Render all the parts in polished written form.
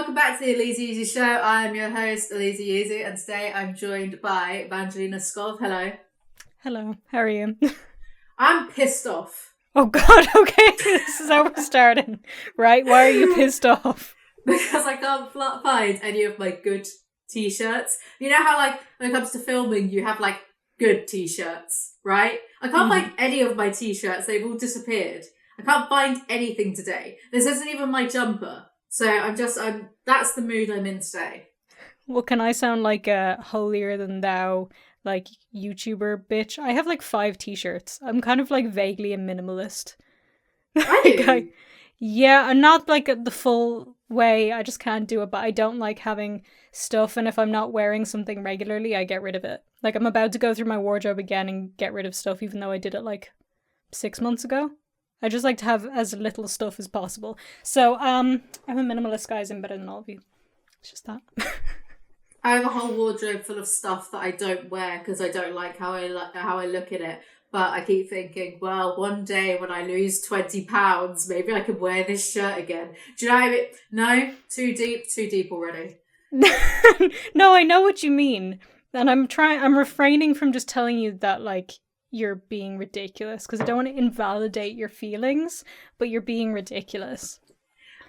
welcome back to the Alizee Yeezy Show. I'm your host, Alizee Yeezy, and today I'm joined by VANGELINASKOV. Hello. Hello, how are you? I'm pissed off. Oh god, okay, this is how we're starting. Right, why are you pissed off? Because I can't find any of my good t-shirts. You know how, like, when it comes to filming, you have, like, good t-shirts, right? I can't find any of my t-shirts. They've all disappeared. I can't find anything today. This isn't even my jumper. So that's the mood I'm in today. Well, can I sound like a holier than thou, like, YouTuber bitch? I have like 5 t-shirts. I'm kind of like vaguely a minimalist. Yeah, I'm not like the full way. I just can't do it, but I don't like having stuff, and if I'm not wearing something regularly, I get rid of it. Like, I'm about to go through my wardrobe again and get rid of stuff, even though I did it like 6 months ago. I just like to have as little stuff as possible. So, I'm a minimalist, guys. I'm better than all of you. It's just that. I have a whole wardrobe full of stuff that I don't wear because I don't like how I look at it. But I keep thinking, well, one day when I lose 20 pounds, maybe I can wear this shirt again. Do you know what I mean? No? Too deep already. No, I know what you mean. And I'm refraining from just telling you that, like, you're being ridiculous, because I don't want to invalidate your feelings, but you're being ridiculous.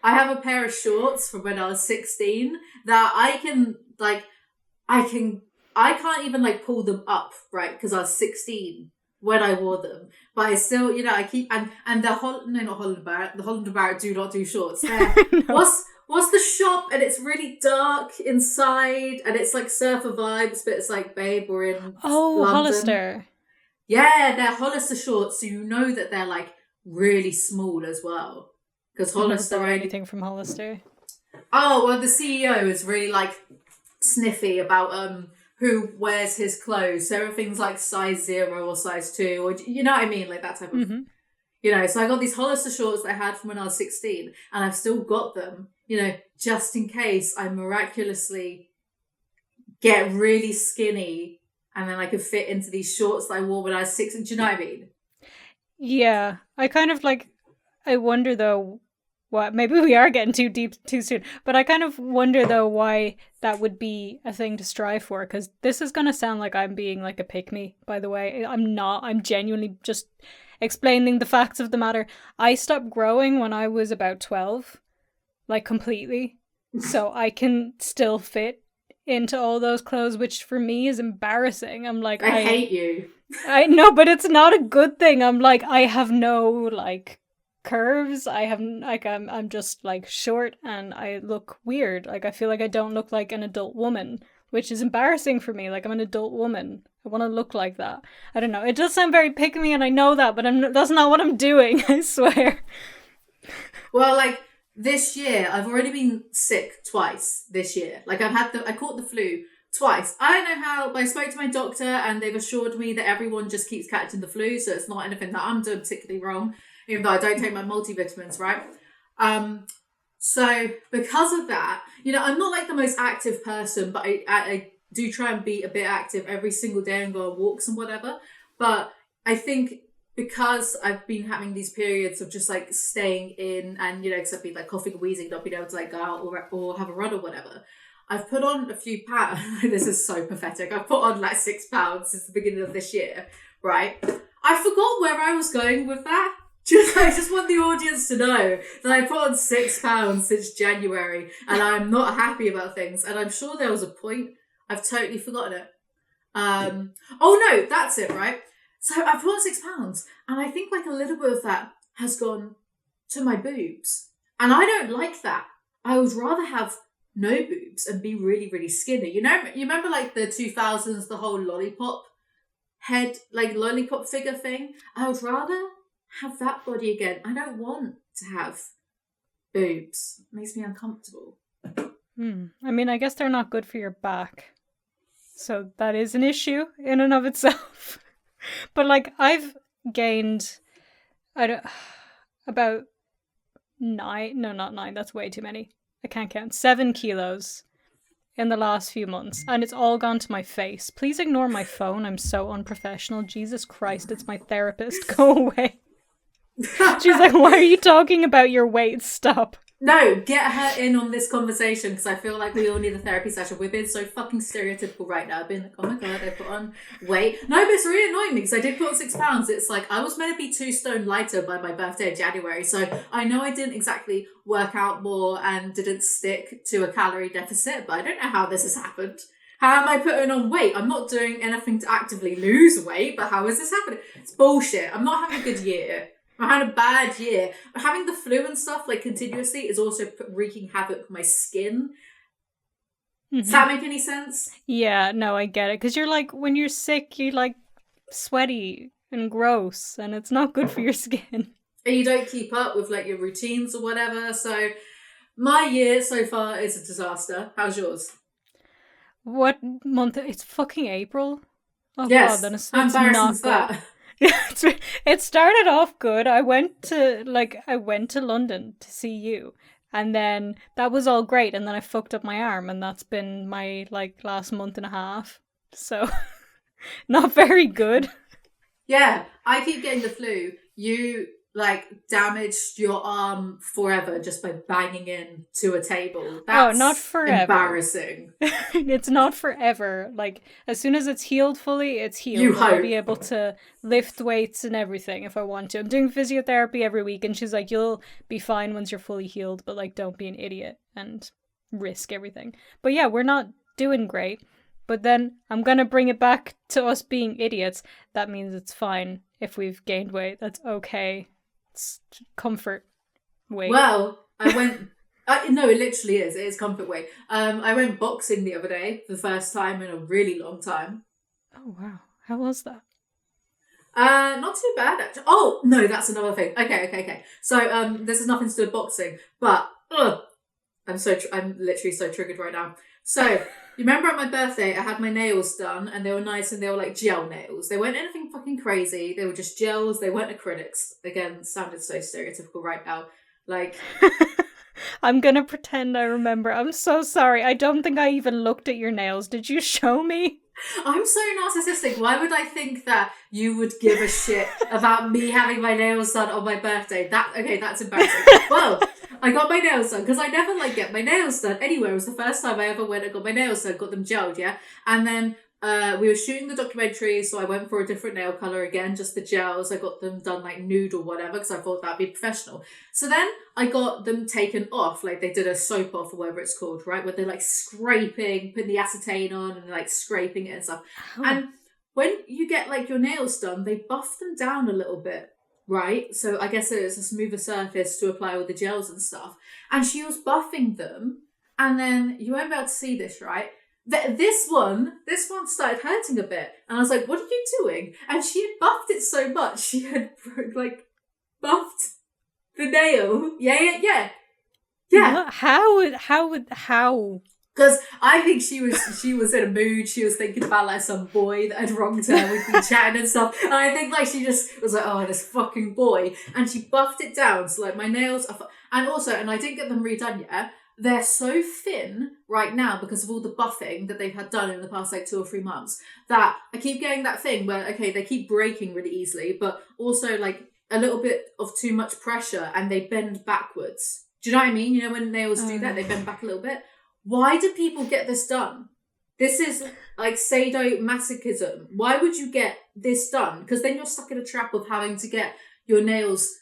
I have a pair of shorts from when I was 16 that I can't even like pull them up, right? Because I was 16 when I wore them, but I still, I keep, and the Holland Barrett do not do shorts. No. What's the shop? And it's really dark inside, and it's like surfer vibes, but it's like, babe, we're in London. Hollister. Yeah, they're Hollister shorts, so you know that they're like really small as well. Because Hollister, anything from Hollister. Oh well, the CEO is really like sniffy about who wears his clothes. So everything's like size 0 or size 2, or you know what I mean, like that type of. So I got these Hollister shorts that I had from when I was 16, and I've still got them. Just in case I miraculously get really skinny. And then I could fit into these shorts that I wore when I was 16. Do you know what I mean? Yeah. I kind of like, I wonder though, maybe we are getting too deep too soon, but I kind of wonder though why that would be a thing to strive for, because this is going to sound like I'm being like a pick-me, by the way. I'm not. I'm genuinely just explaining the facts of the matter. I stopped growing when I was about 12, like completely. So I can still fit into all those clothes, which for me is embarrassing. I'm like, I hate you. I know, but it's not a good thing. I'm like, I have no like curves. I'm just like short, and I look weird. Like, I feel like I don't look like an adult woman, which is embarrassing for me. Like, I'm an adult woman. I want to look like that. I don't know. It does sound very pick me, and I know that, but that's not what I'm doing. I swear. Well, like, this year, I've already been sick twice this year. Like, I caught the flu twice. I don't know how, but I spoke to my doctor and they've assured me that everyone just keeps catching the flu, so it's not anything that I'm doing particularly wrong, even though I don't take my multivitamins, right? So because of that, I'm not like the most active person, but I do try and be a bit active every single day and go on walks and whatever. But I think because I've been having these periods of just like staying in and, because I've been like coughing and wheezing, not being able to like go out or have a run or whatever, I've put on a few pounds. This is so pathetic. I've put on like 6 pounds since the beginning of this year, right? I forgot where I was going with that. I just want the audience to know that I put on 6 pounds since January and I'm not happy about things. And I'm sure there was a point. I've totally forgotten it. Oh no, that's it, right? So I've put on 6 pounds, and I think like a little bit of that has gone to my boobs. And I don't like that. I would rather have no boobs and be really, really skinny. You remember like the 2000s, the whole lollipop head, like lollipop figure thing? I would rather have that body again. I don't want to have boobs. It makes me uncomfortable. I mean, I guess they're not good for your back. So that is an issue in and of itself. But like, I've gained about 9, no, not 9, that's way too many. I can't count. 7 kilos in the last few months, and it's all gone to my face. Please ignore my phone. I'm so unprofessional. Jesus Christ, it's my therapist. Go away. She's like, why are you talking about your weight? Stop. No, get her in on this conversation because I feel like we all need a therapy session. We're being so fucking stereotypical right now. Being like, oh my god, I put on weight. No, but it's really annoying me because I did put on 6 pounds. It's like I was meant to be 2 stone lighter by my birthday in January. So I know I didn't exactly work out more and didn't stick to a calorie deficit, but I don't know how this has happened. How am I putting on weight? I'm not doing anything to actively lose weight, but how is this happening? It's bullshit. I'm not having a good year. I had a bad year. Having the flu and stuff like continuously is also wreaking havoc with my skin. Does that make any sense? Yeah, no, I get it. Because you're like, when you're sick, you're like sweaty and gross, and it's not good for your skin. And you don't keep up with like your routines or whatever. So my year so far is a disaster. How's yours? What month? It's fucking April. Oh yes, god, then it's how embarrassing not is that? It started off good. I went to London to see you, and then that was all great, and then I fucked up my arm, and that's been my like last month and a half. So not very good. Yeah, I keep getting the flu. You like damaged your arm forever just by banging into a table. That's not forever. Embarrassing. It's not forever. Like as soon as it's healed fully, it's healed. You hope. I'll be able to lift weights and everything if I want to. I'm doing physiotherapy every week, and she's like, "You'll be fine once you're fully healed, but like don't be an idiot and risk everything." But yeah, we're not doing great. But then I'm gonna bring it back to us being idiots. That means it's fine if we've gained weight. That's okay. It's comfort weight. Well, I went. No, it literally is. It is comfort weight. I went boxing the other day for the first time in a really long time. Oh wow, how was that? Not too bad actually. Oh no, that's another thing. Okay. So this has nothing to do with boxing, but I'm literally so triggered right now. So you remember at my birthday, I had my nails done, and they were nice, and they were like gel nails. They weren't anything fucking crazy. They were just gels. They weren't acrylics. Again, sounded so stereotypical right now. Like. I'm gonna pretend I remember. I'm so sorry. I don't think I even looked at your nails. Did you show me? I'm so narcissistic. Why would I think that you would give a shit about me having my nails done on my birthday? That's embarrassing. Well, I got my nails done because I never like get my nails done anywhere. It was the first time I ever went and got my nails done, got them gelled, yeah? And then we were shooting the documentary, so I went for a different nail colour again, just the gels. I got them done like nude or whatever because I thought that'd be professional. So then I got them taken off, like they did a soap off or whatever it's called, right? Where they're like scraping, putting the acetane on and like scraping it and stuff. Oh. And when you get like your nails done, they buff them down a little bit, right? So I guess it's a smoother surface to apply all the gels and stuff. And she was buffing them, and then you won't be able to see this, right? This one started hurting a bit, and I was like, "What are you doing?" And she had buffed it so much, she had like buffed the nail. Yeah. What? How? Because I think she was in a mood. She was thinking about like some boy that had wronged her. We'd been chatting and stuff, and I think like she just was like, "Oh, this fucking boy," and she buffed it down. So like my nails are, and I didn't get them redone yet. They're so thin right now because of all the buffing that they've had done in the past like 2 or 3 months that I keep getting that thing where, okay, they keep breaking really easily, but also like a little bit of too much pressure and they bend backwards. Do you know what I mean? You know when nails do that, they bend back a little bit. Why do people get this done? This is like sadomasochism. Why would you get this done? Because then you're stuck in a trap of having to get your nails,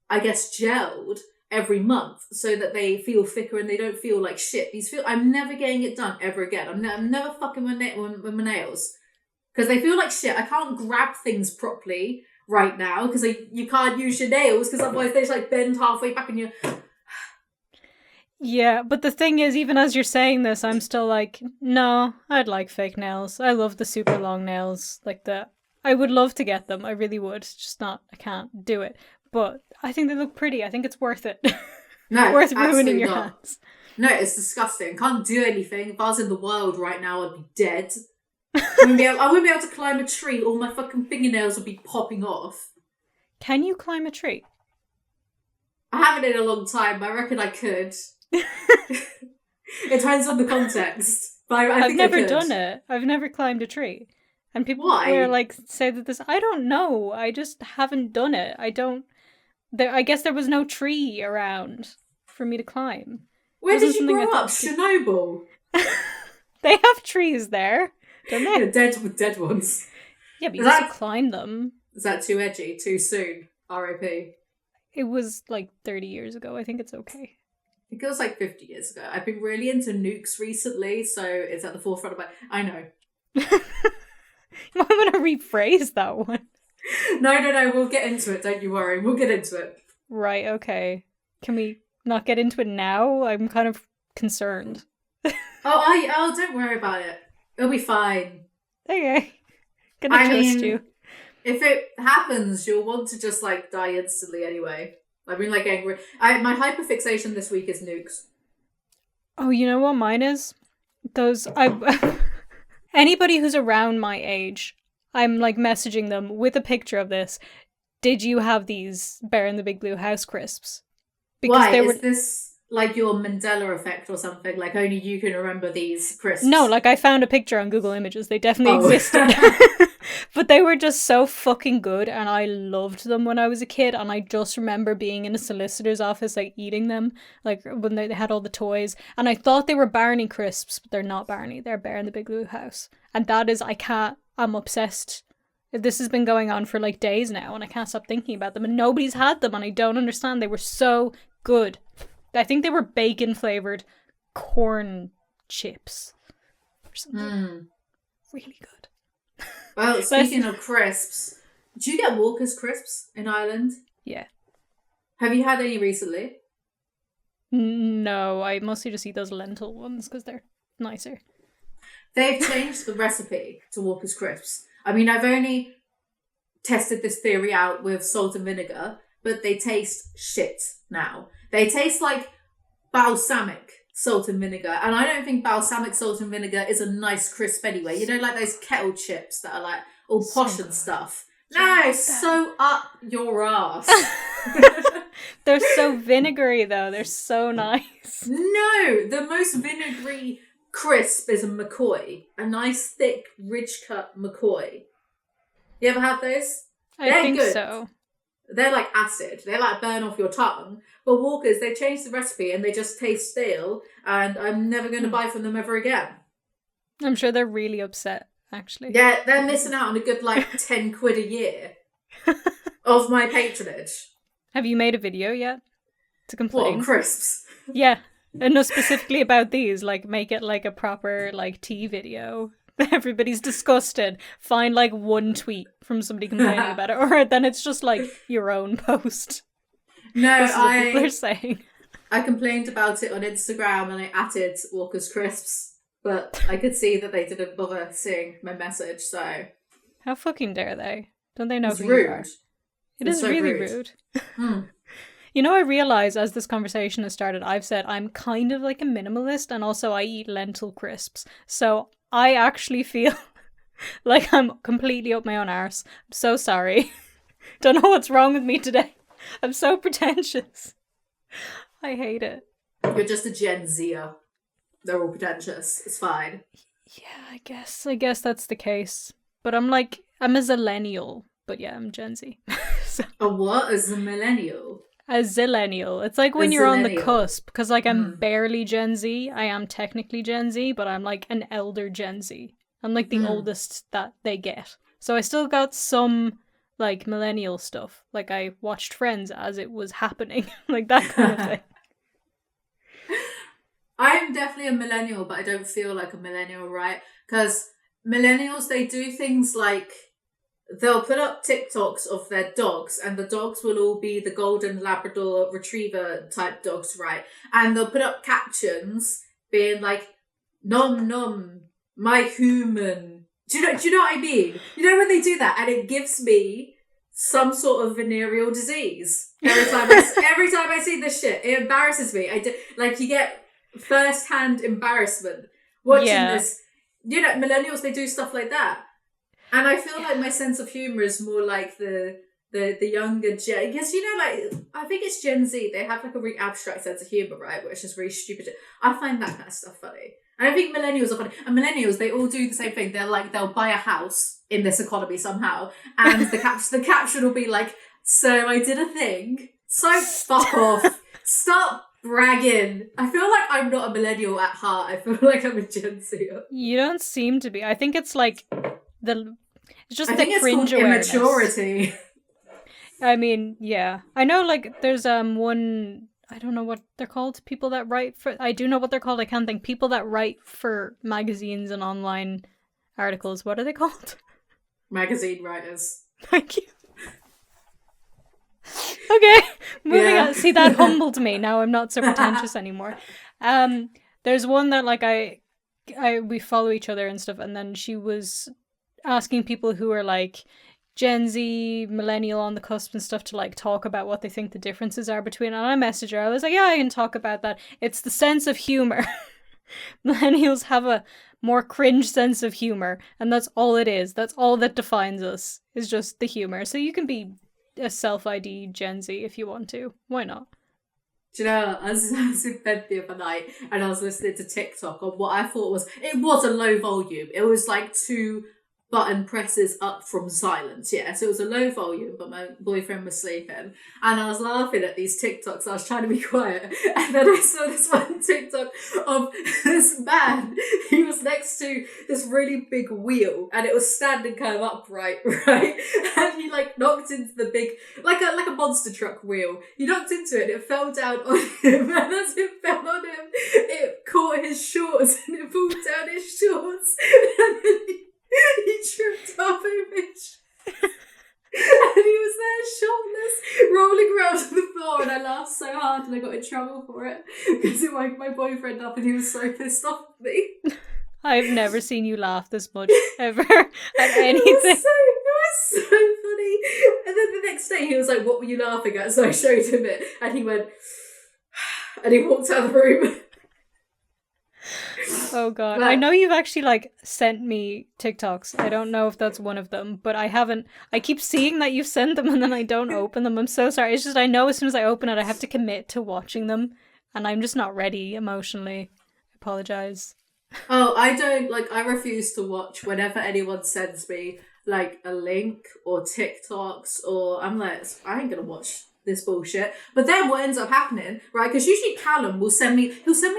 I guess, gelled every month so that they feel thicker and they don't feel like shit. I'm never getting it done ever again. I'm never fucking with my nails because they feel like shit. I can't grab things properly right now because you can't use your nails because otherwise they just like bend halfway back and you. Yeah, but the thing is, even as you're saying this, I'm still like, no, I'd like fake nails. I love the super long nails like that. I would love to get them. I really would. Just not. I can't do it. But I think they look pretty. I think it's worth it. No, worth ruining your hands. No, it's disgusting. Can't do anything. If I was in the wild right now, I'd be dead. I wouldn't be able to climb a tree. All my fucking fingernails would be popping off. Can you climb a tree? I haven't in a long time. I reckon I could. It depends on the context. But I've never done it. I've never climbed a tree. And people were like say that this. I don't know. I just haven't done it. I guess there was no tree around. for me to climb. Where did you something I grow up? thought Chernobyl? They have trees there, don't they? Yeah, dead ones. Yeah, but you used to climb them. Is that too edgy? Too soon? R.I.P. It was like 30 years ago. I think it's okay. I think it was like 50 years ago. I've been really into nukes recently, so it's at the forefront of my... I know. I'm going to rephrase that one. No, we'll get into it, don't you worry. We'll get into it. Right, okay. Can we not get into it now? I'm kind of concerned. Oh, don't worry about it. It'll be fine. Okay. Gonna trust you. If it happens, you'll want to just, like, die instantly anyway. I've been, like, angry. My hyperfixation this week is nukes. Oh, you know what mine is? Anybody who's around my age, I'm, like, messaging them with a picture of this. Did you have these Bear in the Big Blue House crisps? Because why? Is this like your Mandela effect or something? Like only you can remember these crisps? No, like I found a picture on Google Images. They definitely existed. But they were just so fucking good and I loved them when I was a kid. And I just remember being in a solicitor's office, like eating them, like when they had all the toys. And I thought they were Barney crisps, but they're not Barney. They're Bear in the Big Blue House. And that is, I'm obsessed. This has been going on for like days now and I can't stop thinking about them and nobody's had them and I don't understand. They were so good. I think they were bacon flavoured corn chips or something. Really good. Well, speaking of crisps, do you get Walker's crisps in Ireland? Yeah. Have you had any recently? No, I mostly just eat those lentil ones because they're nicer. They've changed the recipe to Walker's crisps. I mean, I've only tested this theory out with salt and vinegar, but they taste shit now. They taste like balsamic salt and vinegar, and I don't think balsamic salt and vinegar is a nice crisp anyway. You know, like those kettle chips that are like all posh and stuff. No, so up your ass. They're so vinegary though. They're so nice. No, the most vinegary crisp is a McCoy, a nice thick ridge cut McCoy. You ever had those? I think so. They're like acid. They like burn off your tongue. But Walkers, they changed the recipe and they just taste stale. And I'm never going to buy from them ever again. I'm sure they're really upset, actually. Yeah, they're missing out on a good like 10 quid a year of my patronage. Have you made a video yet to complain? What, on crisps? Yeah. And not specifically about these. Like, make it like a proper like tea video. Everybody's disgusted. Find like one tweet from somebody complaining about it, or then it's just like your own post. No, this is what people are saying. I complained about it on Instagram and I added Walker's crisps, but I could see that they didn't bother seeing my message. So how fucking dare they? Don't they know it's who rude. You are? It is so really rude. Mm. You know, I realised as this conversation has started, I've said I'm kind of like a minimalist, and also I eat lentil crisps. So I actually feel like I'm completely up my own arse. I'm so sorry. Don't know what's wrong with me today. I'm so pretentious. I hate it. You're just a Gen Zer. They're all pretentious. It's fine. Yeah, I guess that's the case. But I'm a zillennial. But yeah, I'm Gen Z. So. A what? A millennial? A zillennial. It's like when you're on the cusp, because like I'm barely Gen Z. I am technically Gen Z, but I'm like an elder Gen Z. I'm like the oldest that they get. So I still got some like millennial stuff. Like I watched Friends as it was happening. Like that kind of thing. I'm definitely a millennial, but I don't feel like a millennial, right? Because millennials, they do things like they'll put up TikToks of their dogs, and the dogs will all be the golden Labrador retriever type dogs, right? And they'll put up captions being like, nom nom, my human. Do you know what I mean? You know when they do that, and it gives me some sort of venereal disease every time I see this shit. It embarrasses me. You get first-hand embarrassment watching this. You know, millennials, they do stuff like that. And I feel like my sense of humour is more like the younger Gen... Because, you know, like, I think it's Gen Z. They have, like, a really abstract sense of humour, right? Where it's just really stupid. I find that kind of stuff funny. And I think millennials are funny. And millennials, they all do the same thing. They're like, they'll buy a house in this economy somehow. And the caption will be like, so I did a thing. So fuck off. Stop Bragging. I feel like I'm not a millennial at heart. I feel like I'm a Gen Zer. You don't seem to be. I think it's like it's just I the think it's cringe called awareness. immaturity. I mean, yeah. I know like there's one, I don't know what they're called. People that write for, I do know what they're called. I can't think. People that write for magazines and online articles. What are they called? Magazine writers. Thank you. Okay, moving on. See, that humbled me. Now I'm not so pretentious anymore. There's one that like we follow each other and stuff, and then she was asking people who are like Gen Z, millennial on the cusp and stuff to like talk about what they think the differences are between. And I messaged her. I was like, yeah, I can talk about that. It's the sense of humor. Millennials have a more cringe sense of humor, and that's all it is. That's all that defines us, is just the humor. So you can be a self-ID Gen Z if you want to. Why not? Do you know, I was in bed the other night and I was listening to TikTok on what I thought it was a low volume. It was like 2 button presses up from silence, yeah. So it was a low volume, but my boyfriend was sleeping. And I was laughing at these TikToks. I was trying to be quiet. And then I saw this one TikTok of this man. He was next to this really big wheel and it was standing kind of upright, right? And he like knocked into the big, like a monster truck wheel. He knocked into it and it fell down on him. And as it fell on him, it caught his shorts and it pulled down his shorts. And then he tripped off a bitch. And he was there shirtless, rolling around on the floor, and I laughed so hard and I got in trouble for it because it woke my boyfriend up and he was so pissed off at me. I've never seen you laugh this much ever at anything. It was so funny. And then the next day he was like, what were you laughing at? So I showed him it and he went, and he walked out of the room. Oh god. I know you've actually like sent me TikToks. I don't know if that's one of them, but I haven't. I keep seeing that you've sent them and then I don't open them. I'm so sorry. It's just I know as soon as I open it I have to commit to watching them and I'm just not ready emotionally. I apologize. Oh, I refuse to watch whenever anyone sends me like a link or TikToks or I'm like, I ain't gonna watch this bullshit. But then what ends up happening, right? Because usually Callum he'll send me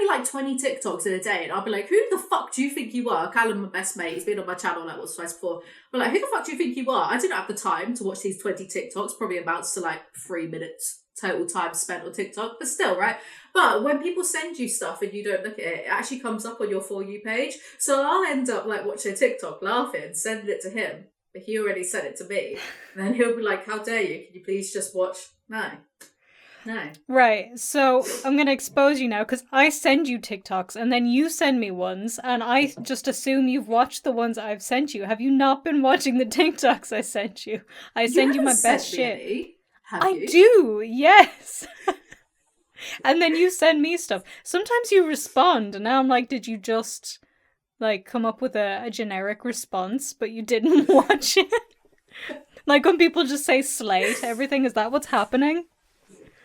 like 20 TikToks in a day and I'll be like, who the fuck do you think you are? Callum, my best mate, he's been on my channel like once, twice before. But like, who the fuck do you think you are? I didn't have the time to watch these 20 TikToks, probably amounts to like 3 minutes total time spent on TikTok, but still, right? But when people send you stuff and you don't look at it, it actually comes up on your For You page. So I'll end up like watching a TikTok, laughing, sending it to him. But he already sent it to me. And then he'll be like, how dare you? Can you please just watch? No. Right, so I'm going to expose you now because I send you TikToks and then you send me ones and I just assume you've watched the ones I've sent you. Have you not been watching the TikToks I sent you? I send you my best shit. I do, yes. And then you send me stuff. Sometimes you respond and now I'm like, did you just like come up with a generic response but you didn't watch it? Like when people just say slay to everything, is that what's happening?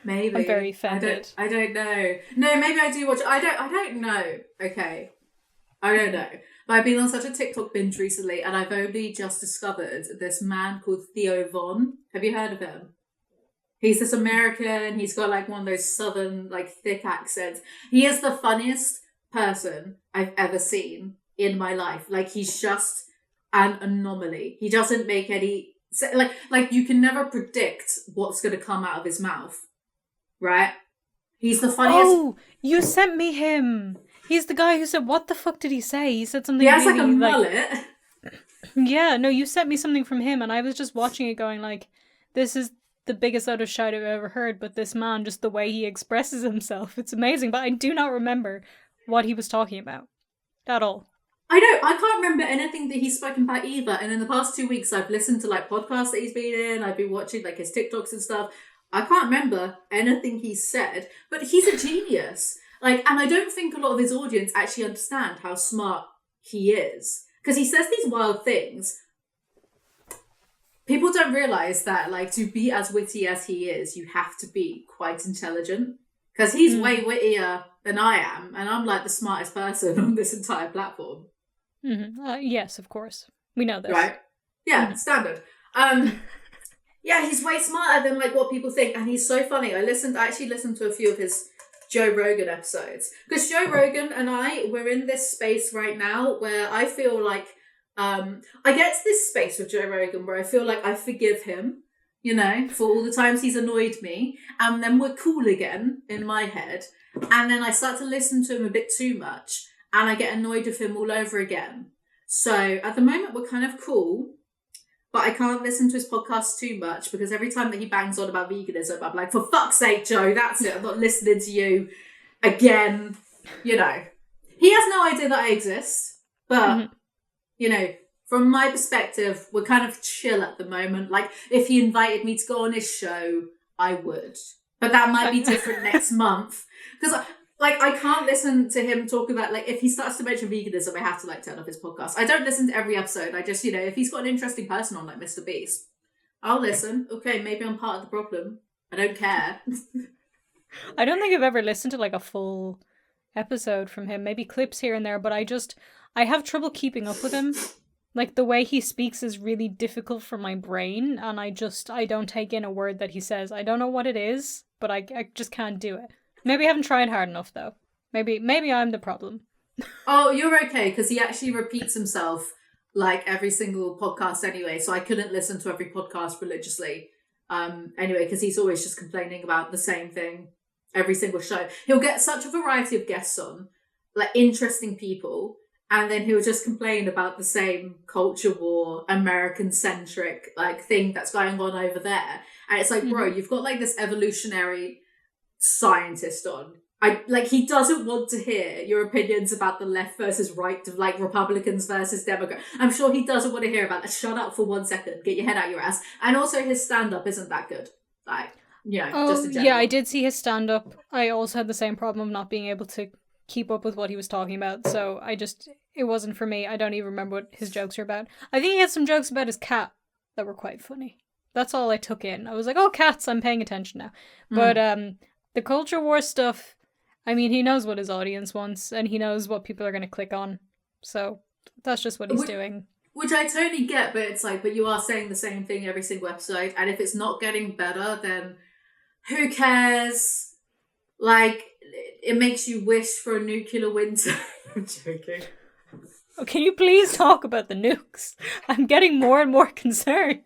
Maybe. I'm very offended. I don't know. No, maybe I do watch. I don't know. Okay. I don't know. But I've been on such a TikTok binge recently and I've only just discovered this man called Theo Von. Have you heard of him? He's this American. He's got like one of those southern, like thick accents. He is the funniest person I've ever seen in my life. Like he's just an anomaly. He doesn't make any, like you can never predict what's going to come out of his mouth. Right? He's the funniest. Oh, you sent me him. He's the guy who said, what the fuck did he say? He said something He has really, like a mullet. Yeah, no, you sent me something from him and I was just watching it going like, this is the biggest utter shite I've ever heard, but this man, just the way he expresses himself, it's amazing. But I do not remember what he was talking about at all. I can't remember anything that he's spoken about either. And in the past 2 weeks, I've listened to like podcasts that he's been in. I've been watching like his TikToks and stuff. I can't remember anything he said, but he's a genius. Like, and I don't think a lot of his audience actually understand how smart he is. Because he says these wild things. People don't realise that, like, to be as witty as he is, you have to be quite intelligent. Because he's way wittier than I am, and I'm, like, the smartest person on this entire platform. Mm-hmm. Yes, of course. We know this. Right? Yeah, standard. Yeah, he's way smarter than like what people think, and he's so funny. I actually listened to a few of his Joe Rogan episodes. Because Joe Rogan and we're in this space right now where I feel like, I get to this space with Joe Rogan where I feel like I forgive him, you know, for all the times he's annoyed me. And then we're cool again in my head. And then I start to listen to him a bit too much. And I get annoyed with him all over again. So at the moment, we're kind of cool. But I can't listen to his podcast too much because every time that he bangs on about veganism, I'm like, for fuck's sake, Joe, that's it. I'm not listening to you again. You know, he has no idea that I exist. But, you know, from my perspective, we're kind of chill at the moment. Like, if he invited me to go on his show, I would. But that might be different next month. Because, I can't listen to him talk about, if he starts to mention veganism, I have to, turn off his podcast. I don't listen to every episode. I just, if he's got an interesting person on, like Mr. Beast, I'll listen. Okay, maybe I'm part of the problem. I don't care. I don't think I've ever listened to, a full episode from him. Maybe clips here and there, but I have trouble keeping up with him. The way he speaks is really difficult for my brain, and I don't take in a word that he says. I don't know what it is, but I just can't do it. Maybe I haven't tried hard enough, though. Maybe I'm the problem. Oh, you're okay, because he actually repeats himself, every single podcast anyway, so I couldn't listen to every podcast religiously. Anyway, because he's always just complaining about the same thing every single show. He'll get such a variety of guests on, interesting people, and then he'll just complain about the same culture war, American-centric, thing that's going on over there. And it's bro, you've got, this evolutionary scientist on. He doesn't want to hear your opinions about the left versus right, Republicans versus Democrats. I'm sure he doesn't want to hear about that. Shut up for 1 second. Get your head out your ass. And also his stand-up isn't that good. Just in general. Yeah, I did see his stand-up. I also had the same problem of not being able to keep up with what he was talking about, so it wasn't for me. I don't even remember what his jokes are about. I think he had some jokes about his cat that were quite funny. That's all I took in. I was like, oh, cats, I'm paying attention now. But the culture war stuff, he knows what his audience wants, and he knows what people are going to click on. So that's just what he's doing. Which I totally get, but it's but you are saying the same thing every single episode, and if it's not getting better, then who cares? It makes you wish for a nuclear winter. I'm joking. Oh, can you please talk about the nukes? I'm getting more and more concerned.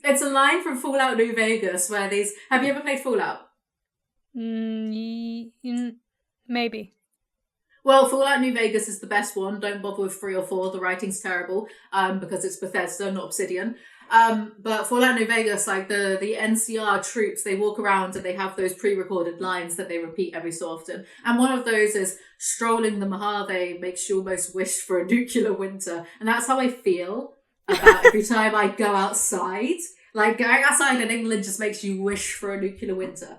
It's a line from Fallout New Vegas where these... Have you ever played Fallout? Maybe. Well, Fallout New Vegas is the best one. Don't bother with 3 or 4. The writing's terrible because it's Bethesda, not Obsidian. But Fallout New Vegas, the NCR troops, they walk around and they have those pre-recorded lines that they repeat every so often. And one of those is, strolling the Mojave makes you almost wish for a nuclear winter. And that's how I feel about every time I go outside. Going outside in England just makes you wish for a nuclear winter.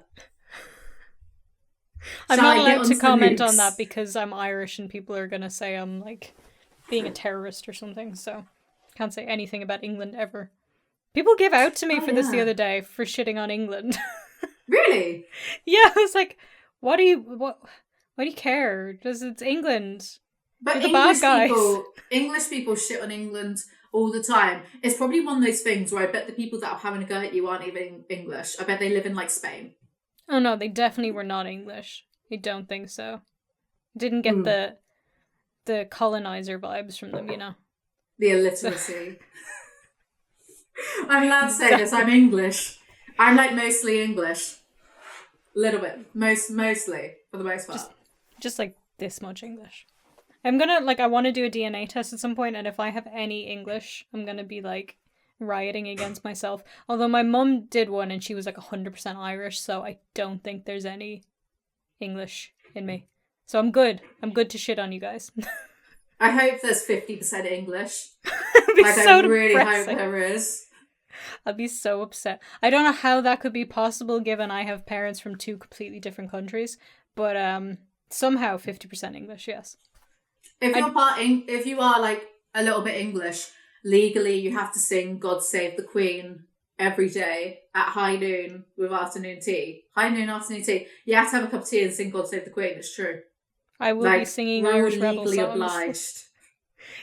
I'm not allowed to comment on that because I'm Irish and people are going to say I'm, being a terrorist or something, so can't say anything about England ever. People give out to me for this the other day for shitting on England. Really? Yeah, I was like, why do you care? It's England. But the bad guys. English people shit on England all the time. It's probably one of those things where I bet the people that are having a go at you aren't even English. I bet they live in Spain. Oh no, they definitely were not English. I don't think so. Didn't get the colonizer vibes from them, The illiteracy. I'm allowed to say this, I'm English. I'm mostly English. A little bit. Mostly, for the most part. Just this much English. I'm gonna, I want to do a DNA test at some point, and if I have any English, I'm gonna be, rioting against myself. Although my mum did one, and she was, 100% Irish, so I don't think there's any English in me. So I'm good. I'm good to shit on you guys. I hope there's 50% English. I really hope there is. I'd be so upset. I don't know how that could be possible given I have parents from 2 completely different countries, but somehow 50% English, yes. If you are a little bit English, legally you have to sing God Save the Queen every day at high noon with afternoon tea. High noon, afternoon tea. You have to have a cup of tea and sing God Save the Queen, it's true. I will be singing Irish Rebel songs. Obliged.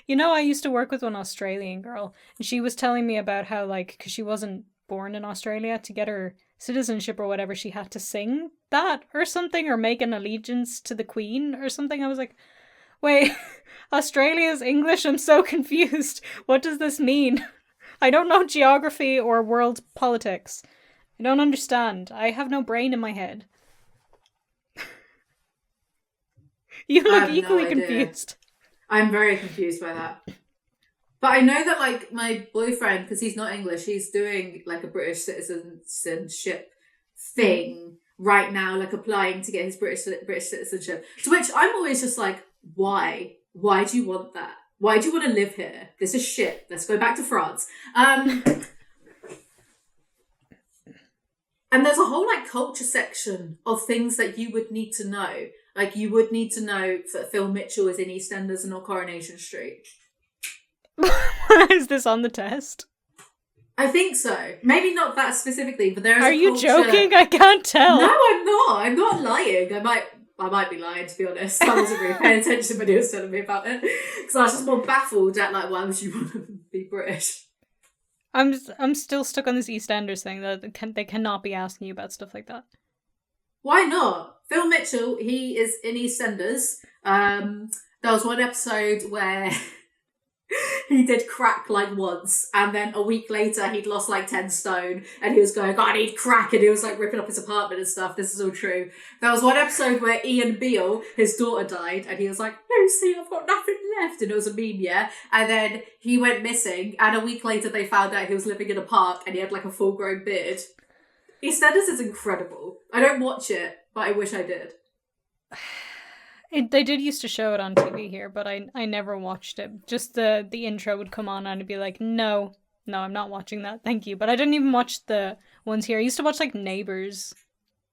I used to work with one Australian girl, and she was telling me about how, because she wasn't born in Australia, to get her citizenship or whatever, she had to sing that or something, or make an allegiance to the Queen or something. I was like, wait, Australia's English? I'm so confused. What does this mean? I don't know geography or world politics. I don't understand. I have no brain in my head. You look equally confused. I'm very confused by that. But I know that, like, my boyfriend, because he's not English, he's doing, like, a British citizenship thing right now, like, applying to get his British citizenship. To which I'm always just like, why? Why do you want that? Why do you want to live here? This is shit. Let's go back to France. And there's a whole, like, culture section of things that you would need to know. Like, you would need to know that Phil Mitchell is in EastEnders and not Coronation Street. Is this on the test? I think so. Maybe not that specifically, but there is. Are you joking? I can't tell. No, I'm not. I'm not lying. I might be lying, to be honest. I wasn't really paying attention when he was telling me about it, because I was just more baffled at, like, why would you want to be British? I'm still stuck on this EastEnders thing that they cannot be asking you about stuff like that. Why not? Phil Mitchell, he is in EastEnders. There was one episode where he did crack, like, once, and then a week later he'd lost, like, 10 stone, and he was going, I need crack, and he was, like, ripping up his apartment and stuff. This is all true. There was one episode where Ian Beale, his daughter, died, and he was like, Lucy, I've got nothing left, and it was a meme, yeah? And then he went missing, and a week later they found out he was living in a park, and he had, like, a full-grown beard. EastEnders is incredible. I don't watch it, but I wish I did. They did used to show it on TV here, but I never watched it. Just the intro would come on and I'd be like, no, I'm not watching that, thank you. But I didn't even watch the ones here. I used to watch, like, Neighbours,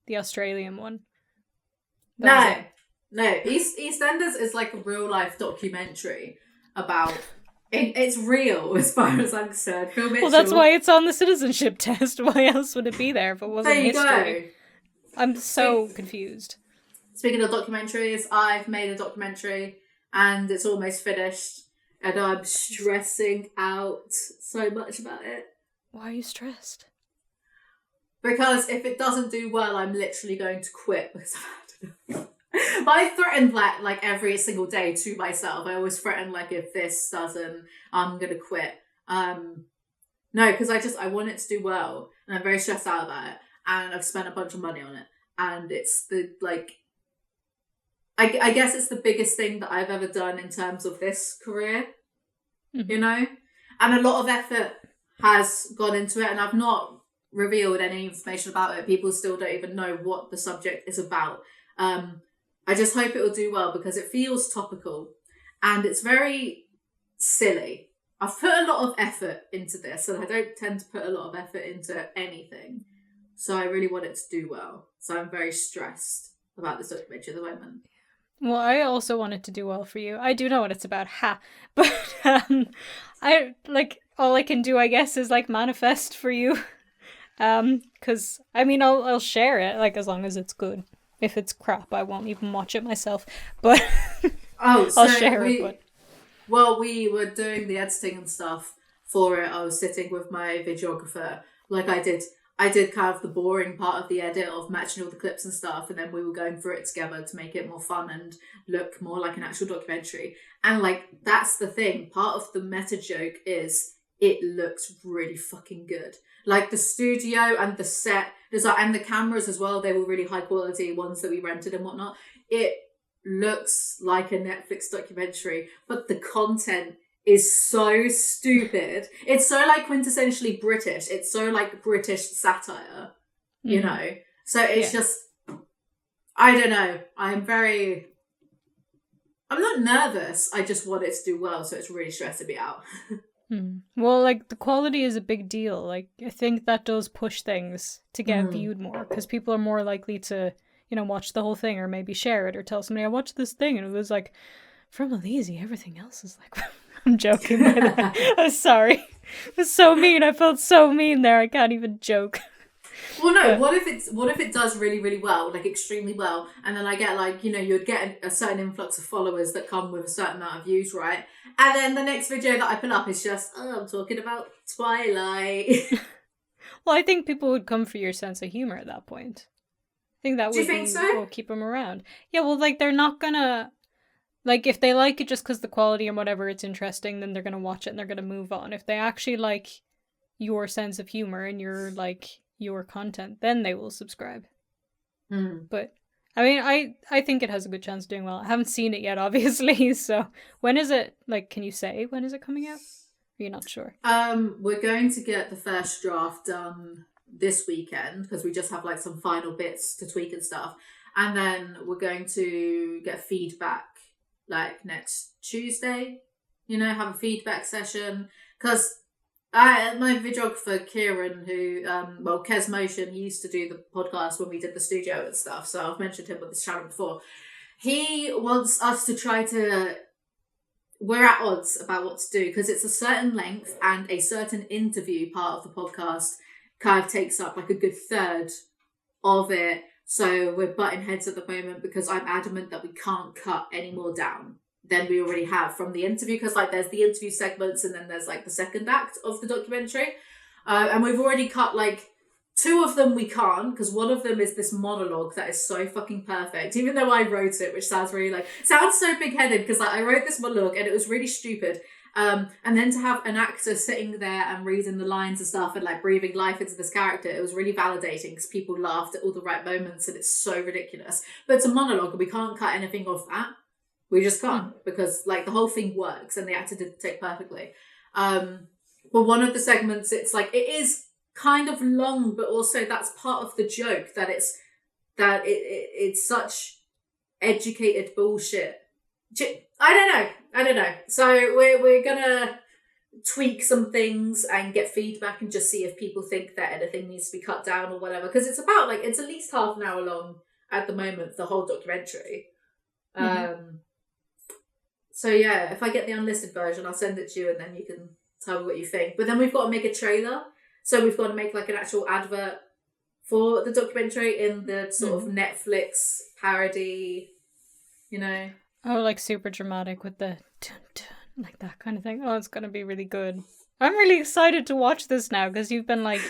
the Australian one. No. EastEnders is, like, a real-life documentary about... It's real, as far as I'm concerned. Phil Mitchell... Well, that's why it's on the citizenship test. Why else would it be there if it wasn't history? There you go. I'm so confused. Speaking of documentaries, I've made a documentary and it's almost finished and I'm stressing out so much about it. Why are you stressed? Because if it doesn't do well, I'm literally going to quit because I've had But I threaten that, like, every single day to myself. I always threaten, like, if this doesn't, I'm going to quit. No, because I want it to do well and I'm very stressed out about it and I've spent a bunch of money on it and it's the, like... I guess it's the biggest thing that I've ever done in terms of this career, you know? And a lot of effort has gone into it and I've not revealed any information about it. People still don't even know what the subject is about. I just hope it will do well because it feels topical and it's very silly. I've put a lot of effort into this and I don't tend to put a lot of effort into anything. So I really want it to do well. So I'm very stressed about this documentary at the moment. Well, I also want it to do well for you. I do know what it's about, but I, like, all I can do, I guess, is, like, manifest for you. Because, I mean, I'll share it, like, as long as it's good. If it's crap, I won't even watch it myself. But I'll share it. But... While we were doing the editing and stuff for it, I was sitting with my videographer. Like, I did kind of the boring part of the edit of matching all the clips and stuff, and then we were going through it together to make it more fun and look more like an actual documentary. And, like, that's the thing. Part of the meta joke is it looks really fucking good. Like, the studio and the set design and the cameras as well, they were really high quality ones that we rented and whatnot. It looks like a Netflix documentary, but the content is so stupid. It's so, like, quintessentially British. It's so, like, British satire, you know? So it's just, I don't know. I'm not nervous. I just want it to do well, so it's really stressing me out. Well, like, the quality is a big deal. Like, I think that does push things to get viewed more, because people are more likely to, you know, watch the whole thing or maybe share it or tell somebody, I watched this thing and it was like, from Alizee, everything else is like... I'm joking, by the way. I'm sorry. It was so mean. I felt so mean there. I can't even joke. Well, no. What if it does really, really well, like extremely well, and then I get, like, you know, you'd get a certain influx of followers that come with a certain amount of views, right? And then the next video that I put up is just, I'm talking about Twilight. Well, I think people would come for your sense of humor at that point. I think that Do you would think be so? what will keep them around. Yeah, well, like, they're not gonna... Like, if they like it just because the quality and whatever, it's interesting, then they're gonna watch it and they're gonna move on. If they actually like your sense of humor and your content, then they will subscribe. But I mean, I think it has a good chance of doing well. I haven't seen it yet, obviously. So when is it? Like, can you say when is it coming out? Are you not sure? We're going to get the first draft done this weekend because we just have like some final bits to tweak and stuff, and then we're going to get feedback like next Tuesday. You know, have a feedback session because my videographer Kieran, who Kes Motion, he used to do the podcast when we did the studio and stuff. So I've mentioned him on this channel before. He wants us to try to. We're at odds about what to do because it's a certain length and a certain interview part of the podcast kind of takes up like a good third of it. So we're butting heads at the moment because I'm adamant that we can't cut any more down than we already have from the interview because like there's the interview segments and then there's like the second act of the documentary. And we've already cut like 2 of them we can't because one of them is this monologue that is so fucking perfect, even though I wrote it, which sounds really sounds so big-headed because like I wrote this monologue and it was really stupid. And then to have an actor sitting there and reading the lines and stuff and like breathing life into this character, it was really validating because people laughed at all the right moments and it's so ridiculous. But it's a monologue and we can't cut anything off that. We just can't because like the whole thing works and the actor did take perfectly. But one of the segments, it's like it is kind of long, but also that's part of the joke that it's such educated bullshit. I don't know. So we're gonna tweak some things and get feedback and just see if people think that anything needs to be cut down or whatever. Because it's about like it's at least half an hour long at the moment, the whole documentary. So yeah, if I get the unlisted version, I'll send it to you and then you can tell me what you think. But then we've got to make a trailer. So we've got to make like an actual advert for the documentary in the sort of Netflix parody, you know. Oh, like super dramatic with the dun, dun, like that kind of thing. Oh, it's going to be really good. I'm really excited to watch this now because you've been like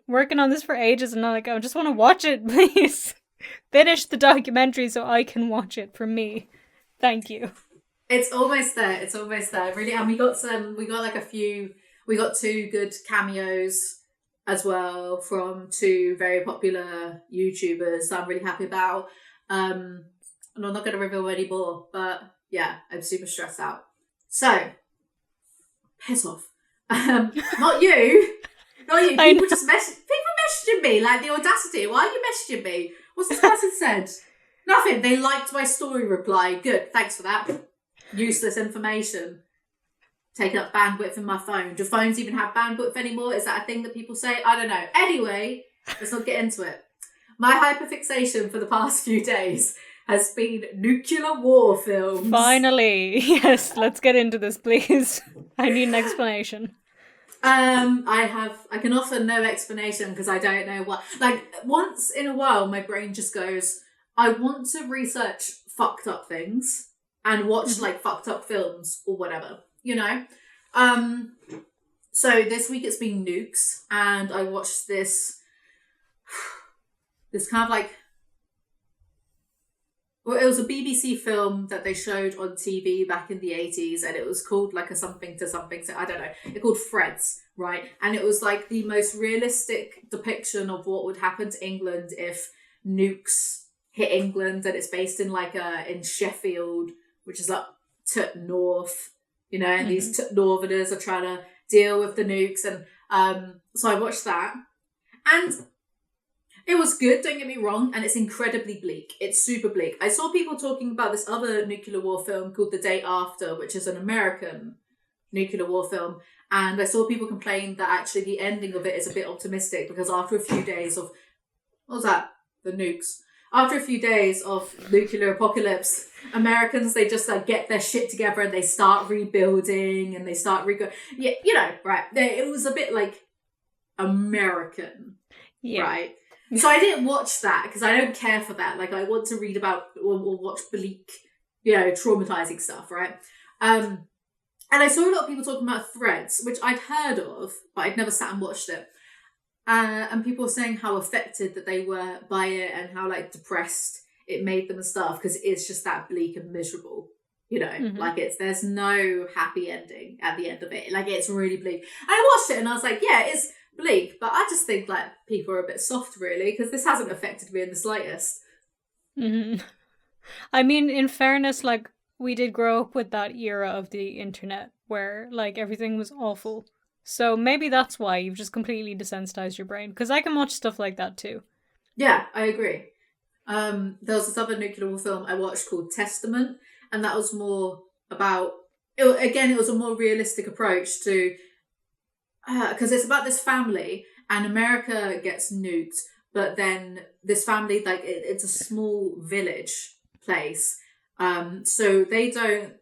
working on this for ages and I'm like, I just want to watch it, please. Finish the documentary so I can watch it for me. Thank you. It's almost there. Really. And we got 2 good cameos as well from 2 very popular YouTubers that I'm really happy about. And I'm not going to reveal any more, but yeah, I'm super stressed out. So, piss off. Not you. People messaging me, like the audacity. Why are you messaging me? What's this person said? Nothing. They liked my story reply. Good. Thanks for that. Useless information. Taking up bandwidth in my phone. Do phones even have bandwidth anymore? Is that a thing that people say? I don't know. Anyway, let's not get into it. My hyperfixation for the past few days has been nuclear war films. Finally. Yes, let's get into this, please. I need an explanation. I can offer no explanation because I don't know what. Like, once in a while, my brain just goes, I want to research fucked up things and watch like fucked up films or whatever, you know? So this week it's been nukes and I watched this kind of like, well, it was a BBC film that they showed on TV back in the 80s and it was called like a something to something. So I don't know. It's called Freds, right? And it was like the most realistic depiction of what would happen to England if nukes hit England. And it's based in like in Sheffield, which is up to north, you know, and these northerners are trying to deal with the nukes. And so I watched that. And it was good, don't get me wrong, and it's incredibly bleak. It's super bleak. I saw people talking about this other nuclear war film called The Day After, which is an American nuclear war film, and I saw people complain that actually the ending of it is a bit optimistic because after a few days of, what was that? The nukes. After a few days of nuclear apocalypse, Americans, they just like get their shit together and they start rebuilding and they start yeah, you know, right. It was a bit like American, right? So I didn't watch that because I don't care for that. Like I want to read about or watch bleak, you know, traumatizing stuff, right? And I saw a lot of people talking about Threads, which I'd heard of, but I'd never sat and watched it. And people were saying how affected that they were by it and how like depressed it made them and stuff, because it's just that bleak and miserable. Like there's no happy ending at the end of it. Like it's really bleak. And I watched it and I was like, yeah, it's bleak, but I just think like people are a bit soft, really, because this hasn't affected me in the slightest. I mean, in fairness, like we did grow up with that era of the internet where like everything was awful. So maybe that's why you've just completely desensitized your brain. Because I can watch stuff like that too. Yeah, I agree. There was this other nuclear war film I watched called Testament, and that was more about. It was a more realistic approach to, because it's about this family and America gets nuked, but then this family, like it's a small village place, so they don't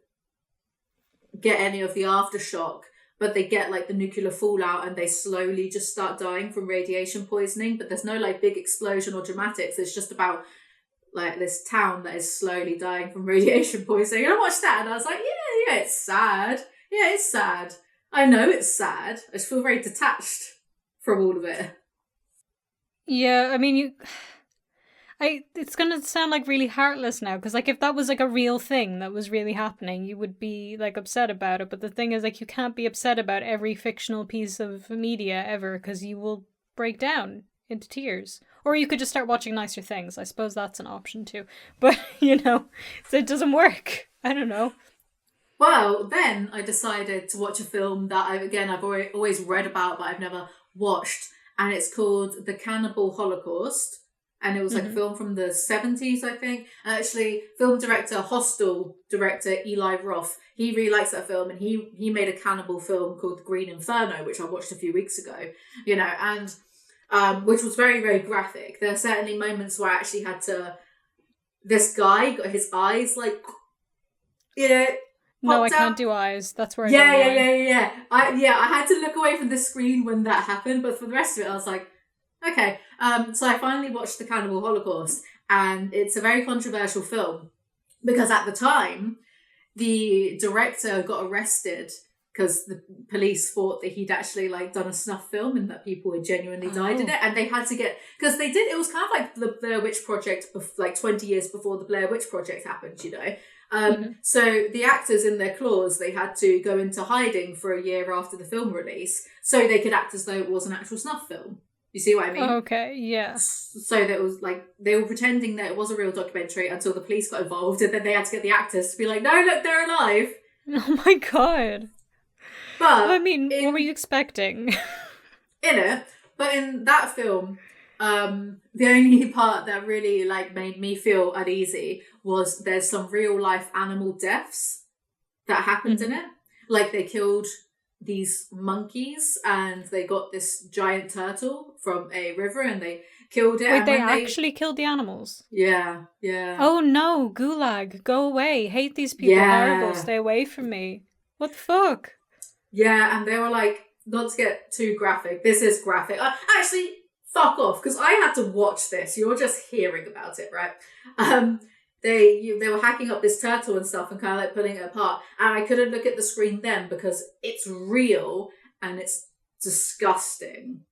get any of the aftershock, but they get like the nuclear fallout and they slowly just start dying from radiation poisoning. But there's no like big explosion or dramatics. It's just about like this town that is slowly dying from radiation poisoning. And I watched that and I was like, yeah, it's sad. Yeah, it's sad. I know it's sad. I just feel very detached from all of it. Yeah, I mean, it's gonna sound like really heartless now, because like if that was like a real thing that was really happening, you would be like upset about it. But the thing is, like, you can't be upset about every fictional piece of media ever, because you will break down into tears. Or you could just start watching nicer things. I suppose that's an option too. But so it doesn't work. I don't know. Well, then I decided to watch a film that I've always read about, but I've never watched, and it's called The Cannibal Holocaust. And it was like a film from the 70s, I think. And actually, film director, Hostel director Eli Roth, he really likes that film, and he made a cannibal film called The Green Inferno, which I watched a few weeks ago, and which was very, very graphic. There are certainly moments where I actually had to, this guy got his eyes like, no, I can't do eyes. That's where yeah. I had to look away from the screen when that happened, but for the rest of it, I was like, okay. So I finally watched The Cannibal Holocaust, and it's a very controversial film because at the time, the director got arrested because the police thought that he'd actually like done a snuff film and that people had genuinely died in it, and they had to get, because they did, it was kind of like the Blair Witch Project, like 20 years before the Blair Witch Project happened, So the actors in their clause, they had to go into hiding for a year after the film release so they could act as though it was an actual snuff film. You see what I mean? Okay, yeah. So that was like, they were pretending that it was a real documentary until the police got involved, and then they had to get the actors to be like, no, look, they're alive. Oh my god. But well, I mean, what were you expecting? But in that film, the only part that really like made me feel uneasy was there's some real life animal deaths that happened in it. Like they killed these monkeys and they got this giant turtle from a river and they killed it. Wait, they actually killed the animals? Yeah. Oh no, gulag, go away. Hate these people, horrible, stay away from me. What the fuck? Yeah, and they were like, not to get too graphic, this is graphic. Actually, fuck off, because I had to watch this. You're just hearing about it, right? They were hacking up this turtle and stuff and kind of like pulling it apart. And I couldn't look at the screen then because it's real and it's disgusting.